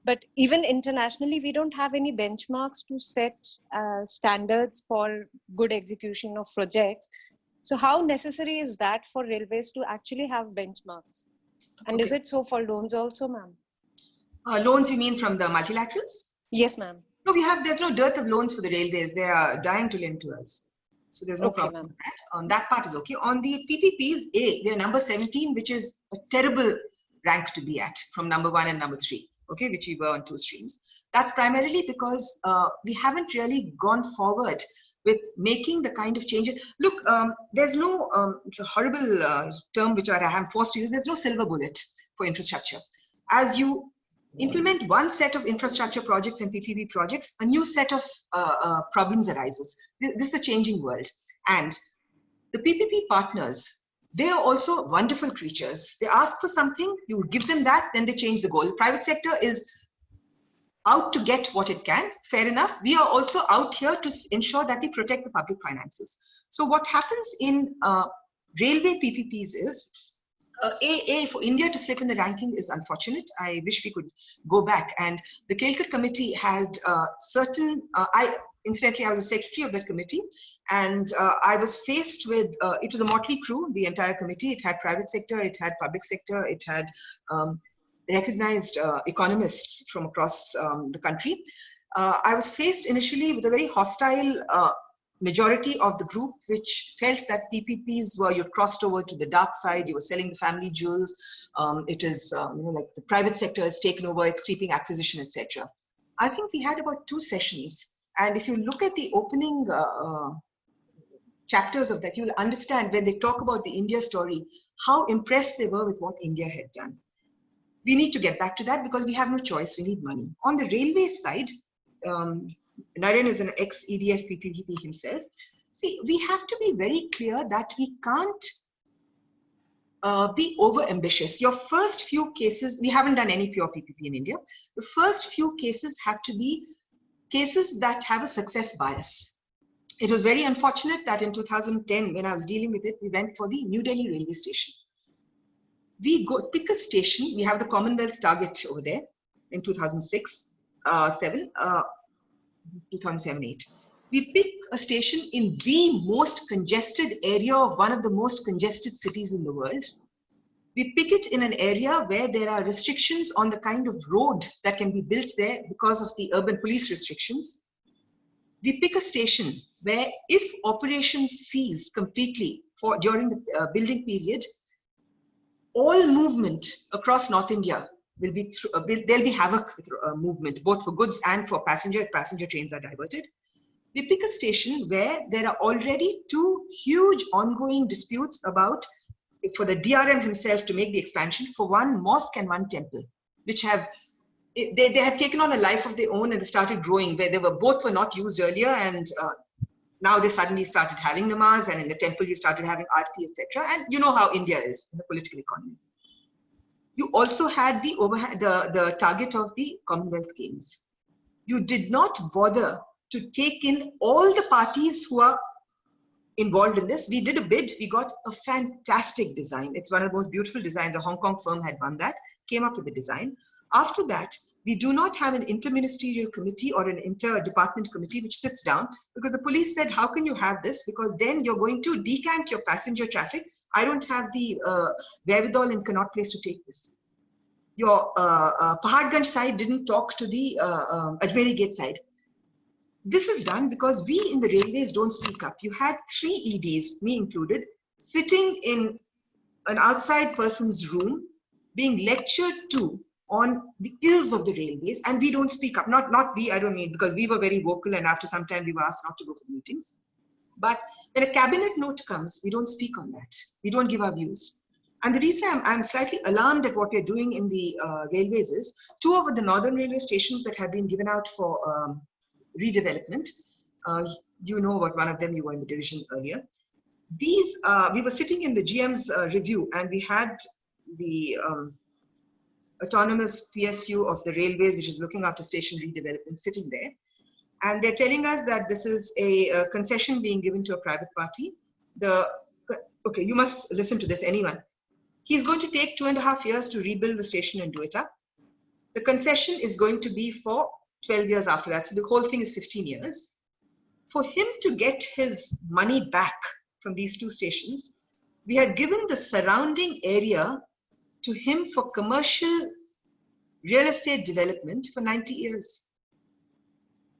but even internationally, we don't have any benchmarks to set standards for good execution of projects. So how necessary is that for railways to actually have benchmarks? And is it so for loans also, ma'am? Loans, you mean from the multilaterals? Yes, ma'am. No, there's no dearth of loans for the railways. They are dying to lend to us. So there's no problem with that. On that part is okay. On the PPPs, we are number 17, which is a terrible rank to be at from number 1 and number 3, okay, which we were on 2 streams. That's primarily because we haven't really gone forward with making the kind of changes. Look, there's no, it's a horrible term which I am forced to use, there's no silver bullet for infrastructure. As you implement one set of infrastructure projects and PPP projects, a new set of problems arises. This is a changing world. And the PPP partners, they are also wonderful creatures. They ask for something, you give them that, then they change the goal. The private sector is out to get what it can, fair enough. We are also out here to ensure that we protect the public finances. So what happens in railway PPPs is, for India to slip in the ranking is unfortunate. I wish we could go back. And the Kelkar committee had incidentally, I was a secretary of that committee, and I was faced with, it was a motley crew, the entire committee. It had private sector, it had public sector, it had recognized economists from across the country. I was faced initially with a very hostile majority of the group, which felt that PPPs were, you crossed over to the dark side, you were selling the family jewels, it is like the private sector has taken over, it's creeping acquisition, etc. I think we had about 2 sessions, and if you look at the opening chapters of that, you'll understand when they talk about the India story, how impressed they were with what India had done. We need to get back to that because we have no choice, we need money. On the railway side, Naren is an ex-EDF PPP himself. See, we have to be very clear that we can't be over-ambitious. Your first few cases, we haven't done any pure PPP in India. The first few cases have to be cases that have a success bias. It was very unfortunate that in 2010, when I was dealing with it, we went for the New Delhi railway station. We go pick a station, we have the Commonwealth target over there in 2007-8. We pick a station in the most congested area of one of the most congested cities in the world. We pick it in an area where there are restrictions on the kind of roads that can be built there because of the urban police restrictions. We pick a station where if operations cease completely during the building period, all movement across North India will be there'll be havoc with movement, both for goods and for passenger, if passenger trains are diverted. We pick a station where there are already 2 huge ongoing disputes about, for the DRM himself to make the expansion, for one mosque and one temple, which have, they have taken on a life of their own and they started growing, where they were both were not used earlier, and now they suddenly started having namaz, and in the temple you started having aarti, etc. And you know how India is in the political economy. You also had the target of the Commonwealth Games. You did not bother to take in all the parties who are involved in this. We did a bid, we got a fantastic design. It's one of the most beautiful designs. A Hong Kong firm had won that, came up with the design. After that, we do not have an interministerial committee or an inter-department committee which sits down, because the police said, how can you have this? Because then you're going to decant your passenger traffic. I don't have the wherewithal in Connaught Place to take this. Your Paharganj side didn't talk to the Ajmeri Gate side. This is done because we in the railways don't speak up. You had 3 EDs, me included, sitting in an outside person's room, being lectured to on the ills of the railways, and we don't speak up. Not we, I don't mean, because we were very vocal, and after some time we were asked not to go for the meetings. But when a cabinet note comes, we don't speak on that. We don't give our views. And the reason I'm slightly alarmed at what we're doing in the railways is 2 of the northern railway stations that have been given out for redevelopment. You know about one of them, you were in the division earlier. These, we were sitting in the GM's review, and we had the autonomous PSU of the railways, which is looking after station redevelopment, sitting there. And they're telling us that this is a concession being given to a private party. Okay, you must listen to this, anyone. He's going to take 2.5 years to rebuild the station and do it up. The concession is going to be for 12 years after that. So the whole thing is 15 years. For him to get his money back from these 2 stations, we had given the surrounding area to him for commercial real estate development for 90 years.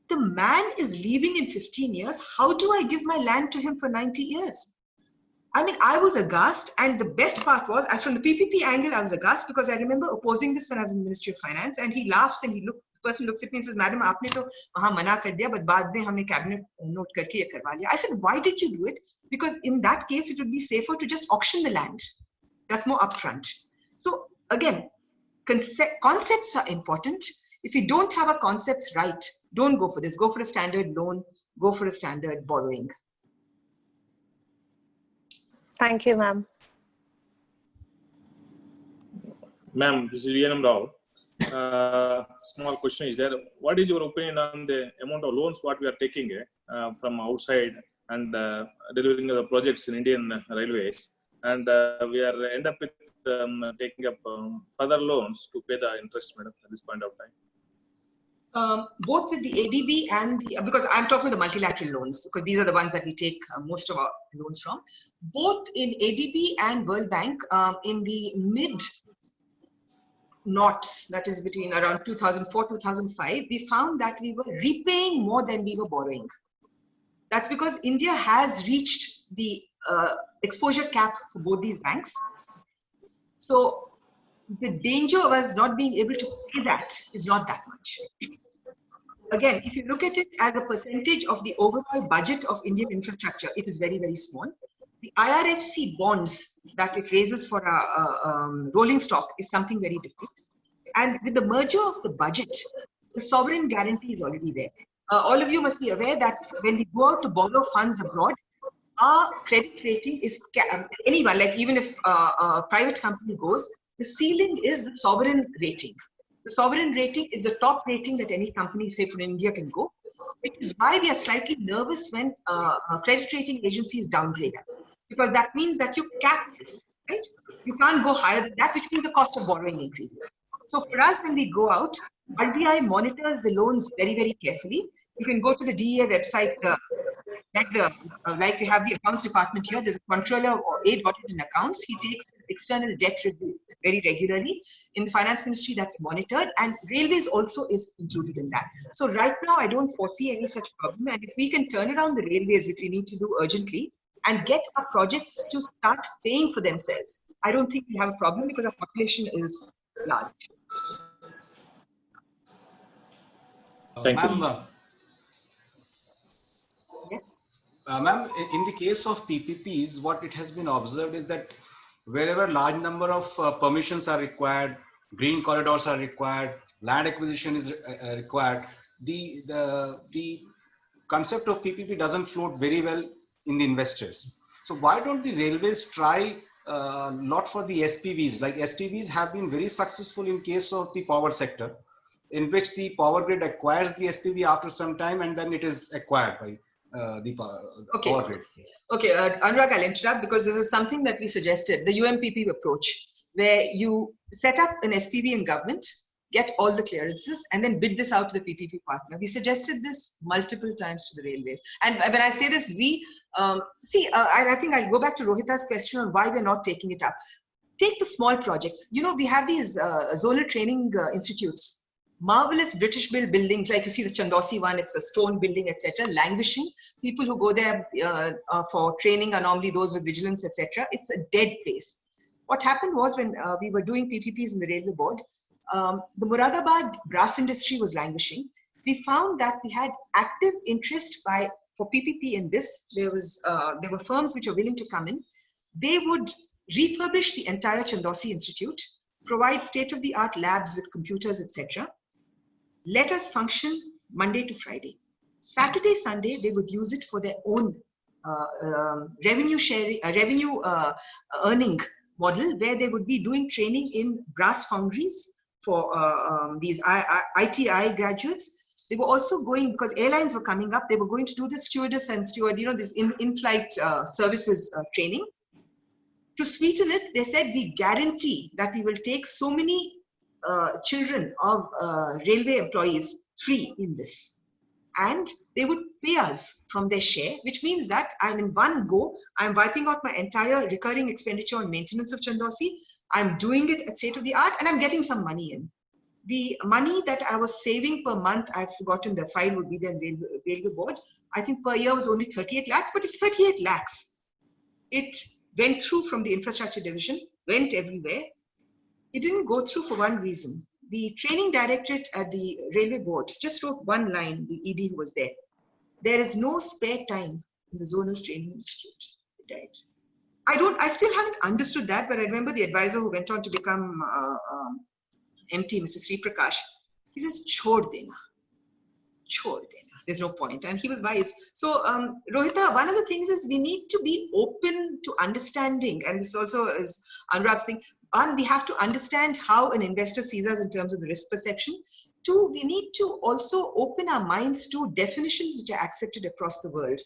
The man is leaving in 15 years. How do I give my land to him for 90 years? I mean, I was aghast, and the best part was, as from the PPP angle, I was aghast because I remember opposing this when I was in the Ministry of Finance, and he laughs and he person looks at me and says, "Madam, आपने तो वहाँ मना कर दिया, but बाद में हमने cabinet note करके ये करवा लिया." I said, "Why did you do it?" Because in that case, it would be safer to just auction the land. That's more upfront. So again, concepts are important. If you don't have a concepts right, don't go for this. Go for a standard loan. Go for a standard borrowing. Thank you, ma'am. Ma'am, this is VNM Rao. Small question is there. What is your opinion on the amount of loans what we are taking from outside and delivering the projects in Indian Railways? And we are end up with taking up further loans to pay the interest, madam, at this point of time. Both with the ADB and because I'm talking the multilateral loans, because these are the ones that we take most of our loans from. Both in ADB and World Bank, in the mid knots, that is between around 2004-2005, we found that we were repaying more than we were borrowing. That's because India has reached the exposure cap for both these banks. So the danger of us not being able to pay that is not that much. Again, if you look at it as a percentage of the overall budget of Indian infrastructure, it is very, very small. The IRFC bonds that it raises for a rolling stock is something very different. And with the merger of the budget, the sovereign guarantee is already there. All of you must be aware that when we go out to borrow funds abroad, our credit rating is anyone, like even if a private company goes, the ceiling is the sovereign rating. The sovereign rating is the top rating that any company, say from India, can go, which is why we are slightly nervous when credit rating agencies downgrade us, because that means that you cap this, right? You can't go higher than that, which means the cost of borrowing increases. So for us, when we go out, RBI monitors the loans very, very carefully. You can go to the DEA website, like we have the accounts department here. There's a controller or aid audit in accounts. He takes external debt review very regularly. In the finance ministry, that's monitored, and railways also is included in that. So right now, I don't foresee any such problem. And if we can turn around the railways, which we need to do urgently, and get our projects to start paying for themselves, I don't think we have a problem because our population is large. Thank you. Ma'am, yes. Ma'am, in the case of PPPs, what it has been observed is that wherever large number of permissions are required, green corridors are required, land acquisition is required, the concept of PPP doesn't float very well in the investors. So why don't the railways try not for the SPVs? Like SPVs have been very successful in case of the power sector, in which the power grid acquires the SPV after some time and then it is acquired by the power grid. Okay, Anurag, I'll interrupt because this is something that we suggested, the UMPP approach, where you set up an SPV in government, get all the clearances, and then bid this out to the PPP partner. We suggested this multiple times to the railways. And when I say this, we, I think I'll go back to Rohita's question on why we're not taking it up. Take the small projects. You know, we have these zonal training institutes. Marvelous British built buildings, like you see the Chandosi one, it's a stone building, etc., languishing. People who go there for training are normally those with vigilance, etc. It's a dead place. What happened was when we were doing PPPs in the railway board, the Moradabad brass industry was languishing. We found that we had active interest for PPP in this. There were firms which were willing to come in. They would refurbish the entire Chandosi Institute, provide state-of-the-art labs with computers, etc. Let us function Monday to Friday. Saturday, Sunday, they would use it for their own revenue earning model, where they would be doing training in brass foundries for these ITI graduates. They were also going, because airlines were coming up, they were going to do the stewardess and steward, you know, this in-flight services training. To sweeten it, they said, we guarantee that we will take so many children of railway employees free in this. And they would pay us from their share, which means that I'm in one go, I'm wiping out my entire recurring expenditure on maintenance of Chandosi. I'm doing it at state of the art and I'm getting some money in. The money that I was saving per month, I've forgotten, the file would be there in the railway board. I think per year was only 38 lakhs, but it's 38 lakhs. It went through from the infrastructure division, went everywhere. It didn't go through for one reason. the training directorate at the railway board just wrote one line, the ED who was there. There is no spare time in the Zonal Training Institute. It died. I still haven't understood that, but I remember the advisor who went on to become MT, Mr. Sri Prakash, he says, chhod dena. Chhod dena. There's no point. And he was wise. So, Rohita, one of the things is we need to be open to understanding. And this also is Anurag's thing. One, we have to understand how an investor sees us in terms of the risk perception. Two, we need to also open our minds to definitions which are accepted across the world.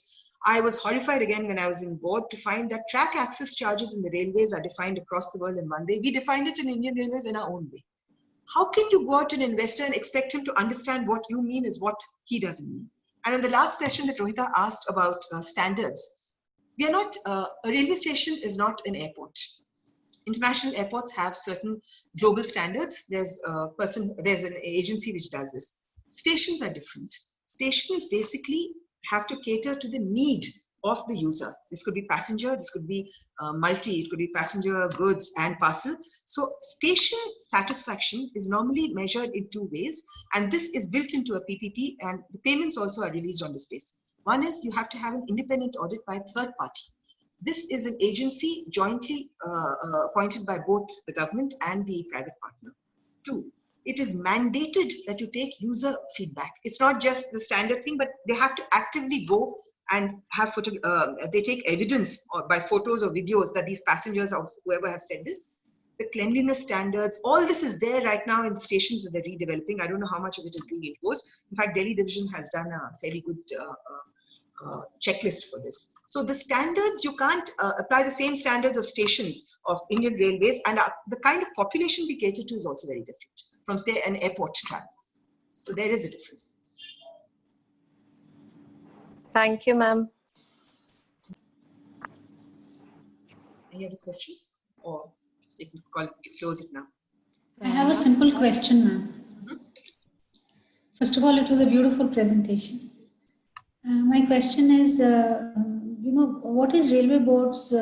I was horrified again when I was in board to find that track access charges in the railways are defined across the world in one way. We defined it in Indian Railways in our own way. How can you go out to an investor and expect him to understand what you mean is what he doesn't mean? And on the last question that Rohita asked about standards, we are not, a railway station is not an airport. International airports have certain global standards. There's an agency which does this. Stations are different. Stations basically have to cater to the need of the user. This could be passenger, this could be it could be passenger, goods and parcel. So station satisfaction is normally measured in two ways, and this is built into a PPP, and the payments also are released on this basis. One is you have to have an independent audit by a third party. This is an agency jointly appointed by both the government and the private partner. Two, it is mandated that you take user feedback. It's not just the standard thing, but they have to actively go and have they take evidence or by photos or videos that these passengers or whoever have said this. The cleanliness standards, all this is there right now in stations that they're redeveloping. I don't know how much of it is being imposed. In fact, Delhi Division has done a fairly good checklist for this. So the standards, you can't apply the same standards of stations of Indian Railways, and the kind of population we cater to is also very different from, say, an airport travel. So there is a difference. Thank you, ma'am. Any other questions? Or we can close it now. I have a simple question, ma'am. First of all, it was a beautiful presentation. My question is, what is Railway Board's,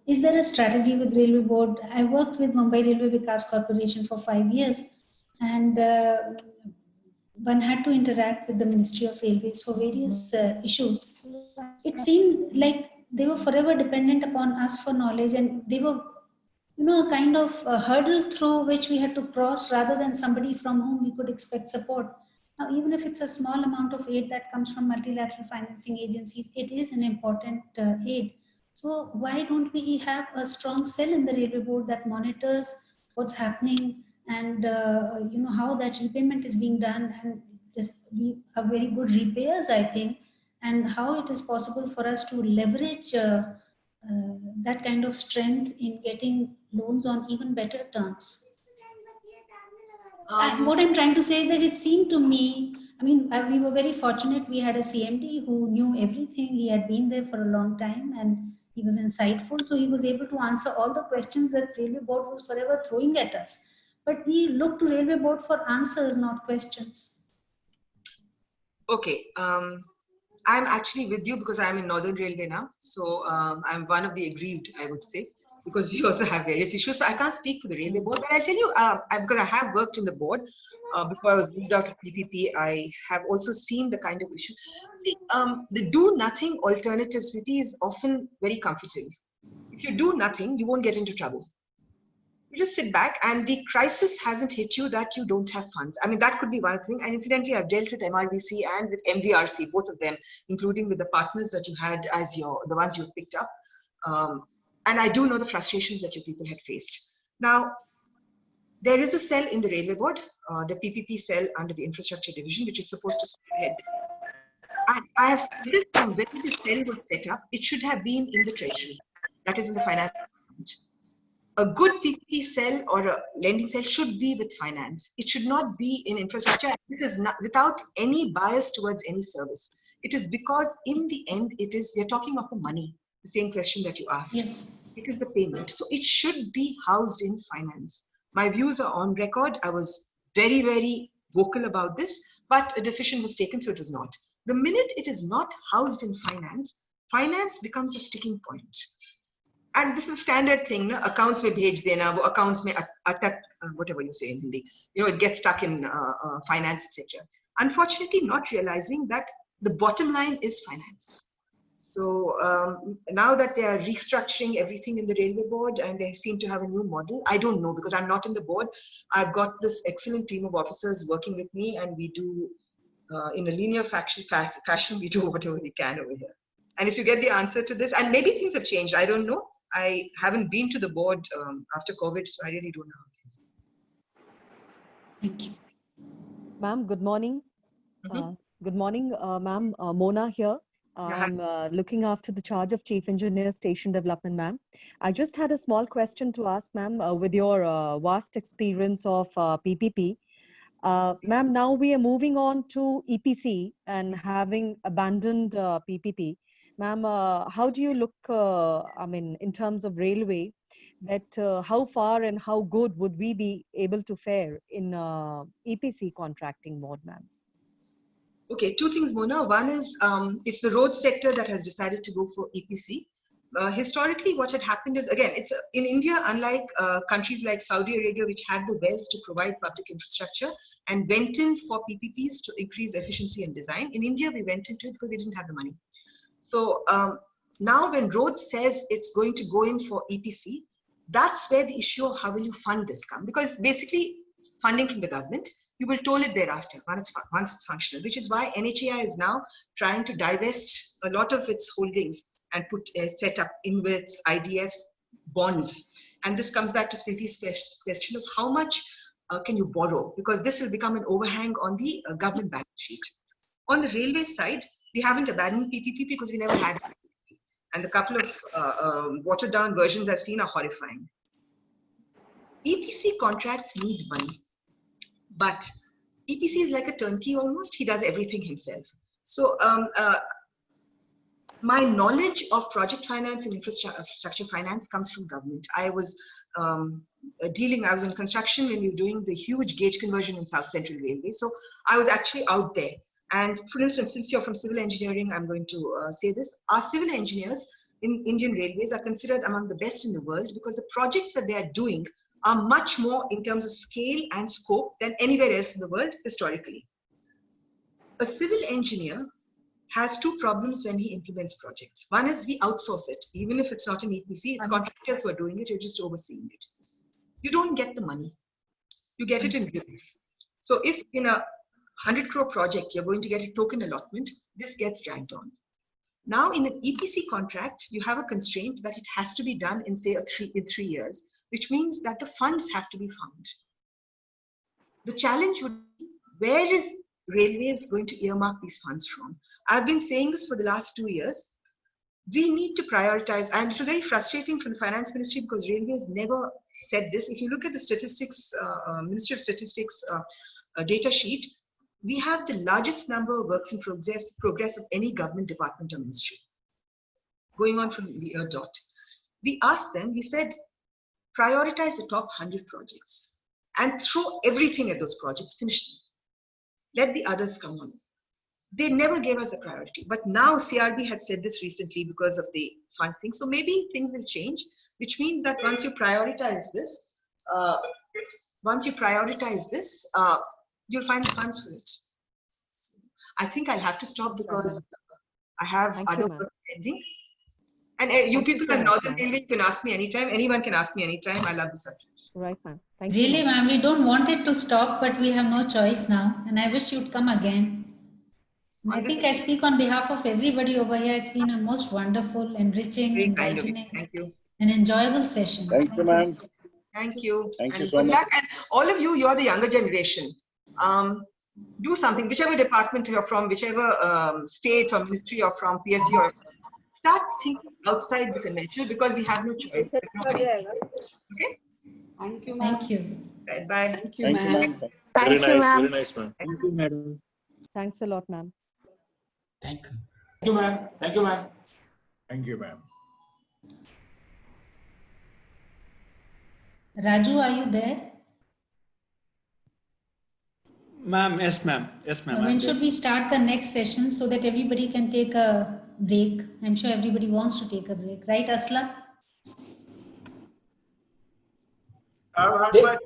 is there a strategy with Railway Board? I worked with Mumbai Railway Vikas Corporation for 5 years, and one had to interact with the Ministry of Railways for various issues. It seemed like they were forever dependent upon us for knowledge, and they were, a kind of a hurdle through which we had to cross rather than somebody from whom we could expect support. Now, even if it's a small amount of aid that comes from multilateral financing agencies, it is an important aid. So why don't we have a strong cell in the Railway Board that monitors what's happening and how that repayment is being done, and we are very good repayers, I think, and how it is possible for us to leverage that kind of strength in getting loans on even better terms. What I'm trying to say is that it seemed to me, we were very fortunate. We had a CMD who knew everything. He had been there for a long time and he was insightful. So he was able to answer all the questions that Railway Board was forever throwing at us. But we look to Railway Board for answers, not questions. Okay. I'm actually with you because I'm in Northern Railway now. So I'm one of the aggrieved, I would say, because we also have various issues. So I can't speak for the Railway Board, but I'll tell you, because I have worked in the board before I was moved out of PPP, I have also seen the kind of issue. The do nothing alternative, Smriti, is often very comforting. If you do nothing, you won't get into trouble. You just sit back and the crisis hasn't hit you that you don't have funds. That could be one thing. And incidentally, I've dealt with MRVC and with MVRC, both of them, including with the partners that you had as the ones you've picked up. And I do know the frustrations that your people had faced. Now, there is a cell in the Railway Board, the PPP cell under the Infrastructure Division, which is supposed to spread. And I have said this from when the cell was set up, it should have been in the Treasury, that is in the Finance Department. A good PPP cell or a lending cell should be with finance. It should not be in infrastructure. This is not without any bias towards any service. It is because in the end, we're talking of the money. The same question that you asked. Yes. It is the payment. So it should be housed in finance. My views are on record. I was very, very vocal about this, but a decision was taken, so it was not. The minute it is not housed in finance, finance becomes a sticking point. And this is a standard thing, na? Accounts mein bhej dena, wo accounts mein atak, whatever you say in Hindi, it gets stuck in finance, etc. Unfortunately, not realizing that the bottom line is finance. So now that they are restructuring everything in the railway board and they seem to have a new model, I don't know because I'm not in the board. I've got this excellent team of officers working with me, and we do in a linear fashion, we do whatever we can over here. And if you get the answer to this, and maybe things have changed, I don't know. I haven't been to the board after COVID, so I really don't know how things are. Thank you. Ma'am, good morning. Good morning, ma'am. Mona here. I'm looking after the charge of Chief Engineer Station Development, ma'am. I just had a small question to ask, ma'am, with your vast experience of PPP. Ma'am, now we are moving on to EPC and having abandoned PPP. Ma'am, how do you look, I mean, in terms of railway, that how far and how good would we be able to fare in EPC contracting mode, ma'am? Okay, two things, Mona. One is it's the road sector that has decided to go for EPC. Historically, what had happened is, again, it's in India, unlike countries like Saudi Arabia, which had the wealth to provide public infrastructure and went in for PPPs to increase efficiency and design. In India, we went into it because we didn't have the money. So now when roads says it's going to go in for EPC, that's where the issue of how will you fund this comes. Because basically funding from the government, you will toll it thereafter once it's functional, which is why NHAI is now trying to divest a lot of its holdings and set up InvITs, IDFs, bonds. And this comes back to Smriti's question of how much can you borrow, because this will become an overhang on the government balance sheet. On the railway side, we haven't abandoned PPP because we never had PPP. And the couple of watered down versions I've seen are horrifying. EPC contracts need money. But EPC is like a turnkey almost. He does everything himself. So my knowledge of project finance and infrastructure finance comes from government. I was I was in construction when we were doing the huge gauge conversion in South Central Railway. So I was actually out there. And for instance, since you're from civil engineering, I'm going to say this. Our civil engineers in Indian Railways are considered among the best in the world because the projects that they are doing are much more in terms of scale and scope than anywhere else in the world historically. A civil engineer has two problems when he implements projects. One is we outsource it. Even if it's not an EPC, it's contractors who are doing it, you're just overseeing it. You don't get the money. You get it in bills. So if in a 100 crore project, you're going to get a token allotment, this gets dragged on. Now in an EPC contract, you have a constraint that it has to be done in say 3 years, which means that the funds have to be found. The challenge would be, where is Railways going to earmark these funds from? I've been saying this for the last 2 years. We need to prioritize, and it was very frustrating from the Finance Ministry because Railways never said this. If you look at the statistics, Ministry of Statistics data sheet, we have the largest number of works in progress of any government department or ministry, going on from the year dot. We asked them, we said, prioritize the top 100 projects and throw everything at those projects, finish them. Let the others come on. They never gave us a priority. But now CRB had said this recently because of the fund thing. So maybe things will change, which means that once you prioritize this, you'll find the funds for it. So I think I'll have to stop because I have other work pending. And you people in Northern Railway, you can ask me anytime. Anyone can ask me anytime. I love the subject. Right, ma'am. Thank you. Really, ma'am, we don't want it to stop, but we have no choice now. And I wish you'd come again. I think I speak on behalf of everybody over here. It's been a most wonderful, enriching, enlightening, and enjoyable session. Thank you, ma'am. Thank you. Thank you and so good much. luck. And all of you, you're the younger generation. Do something, whichever department you're from, whichever state or ministry you're from, PSU, or start thinking outside the conventional because we have no choice. Okay? Thank you, Thank you. Right, bye. Thank you, ma'am. Very nice, very nice, ma'am. Thank you, madam. Thanks a lot, ma'am. Thank you. Thank you, ma'am. Thank you, ma'am. Thank you, ma'am. Raju, are you there? Ma'am, yes, ma'am. Yes, ma'am. When should we start the next session so that everybody can take a break? I'm sure everybody wants to take a break, right, Asla? I've had They- my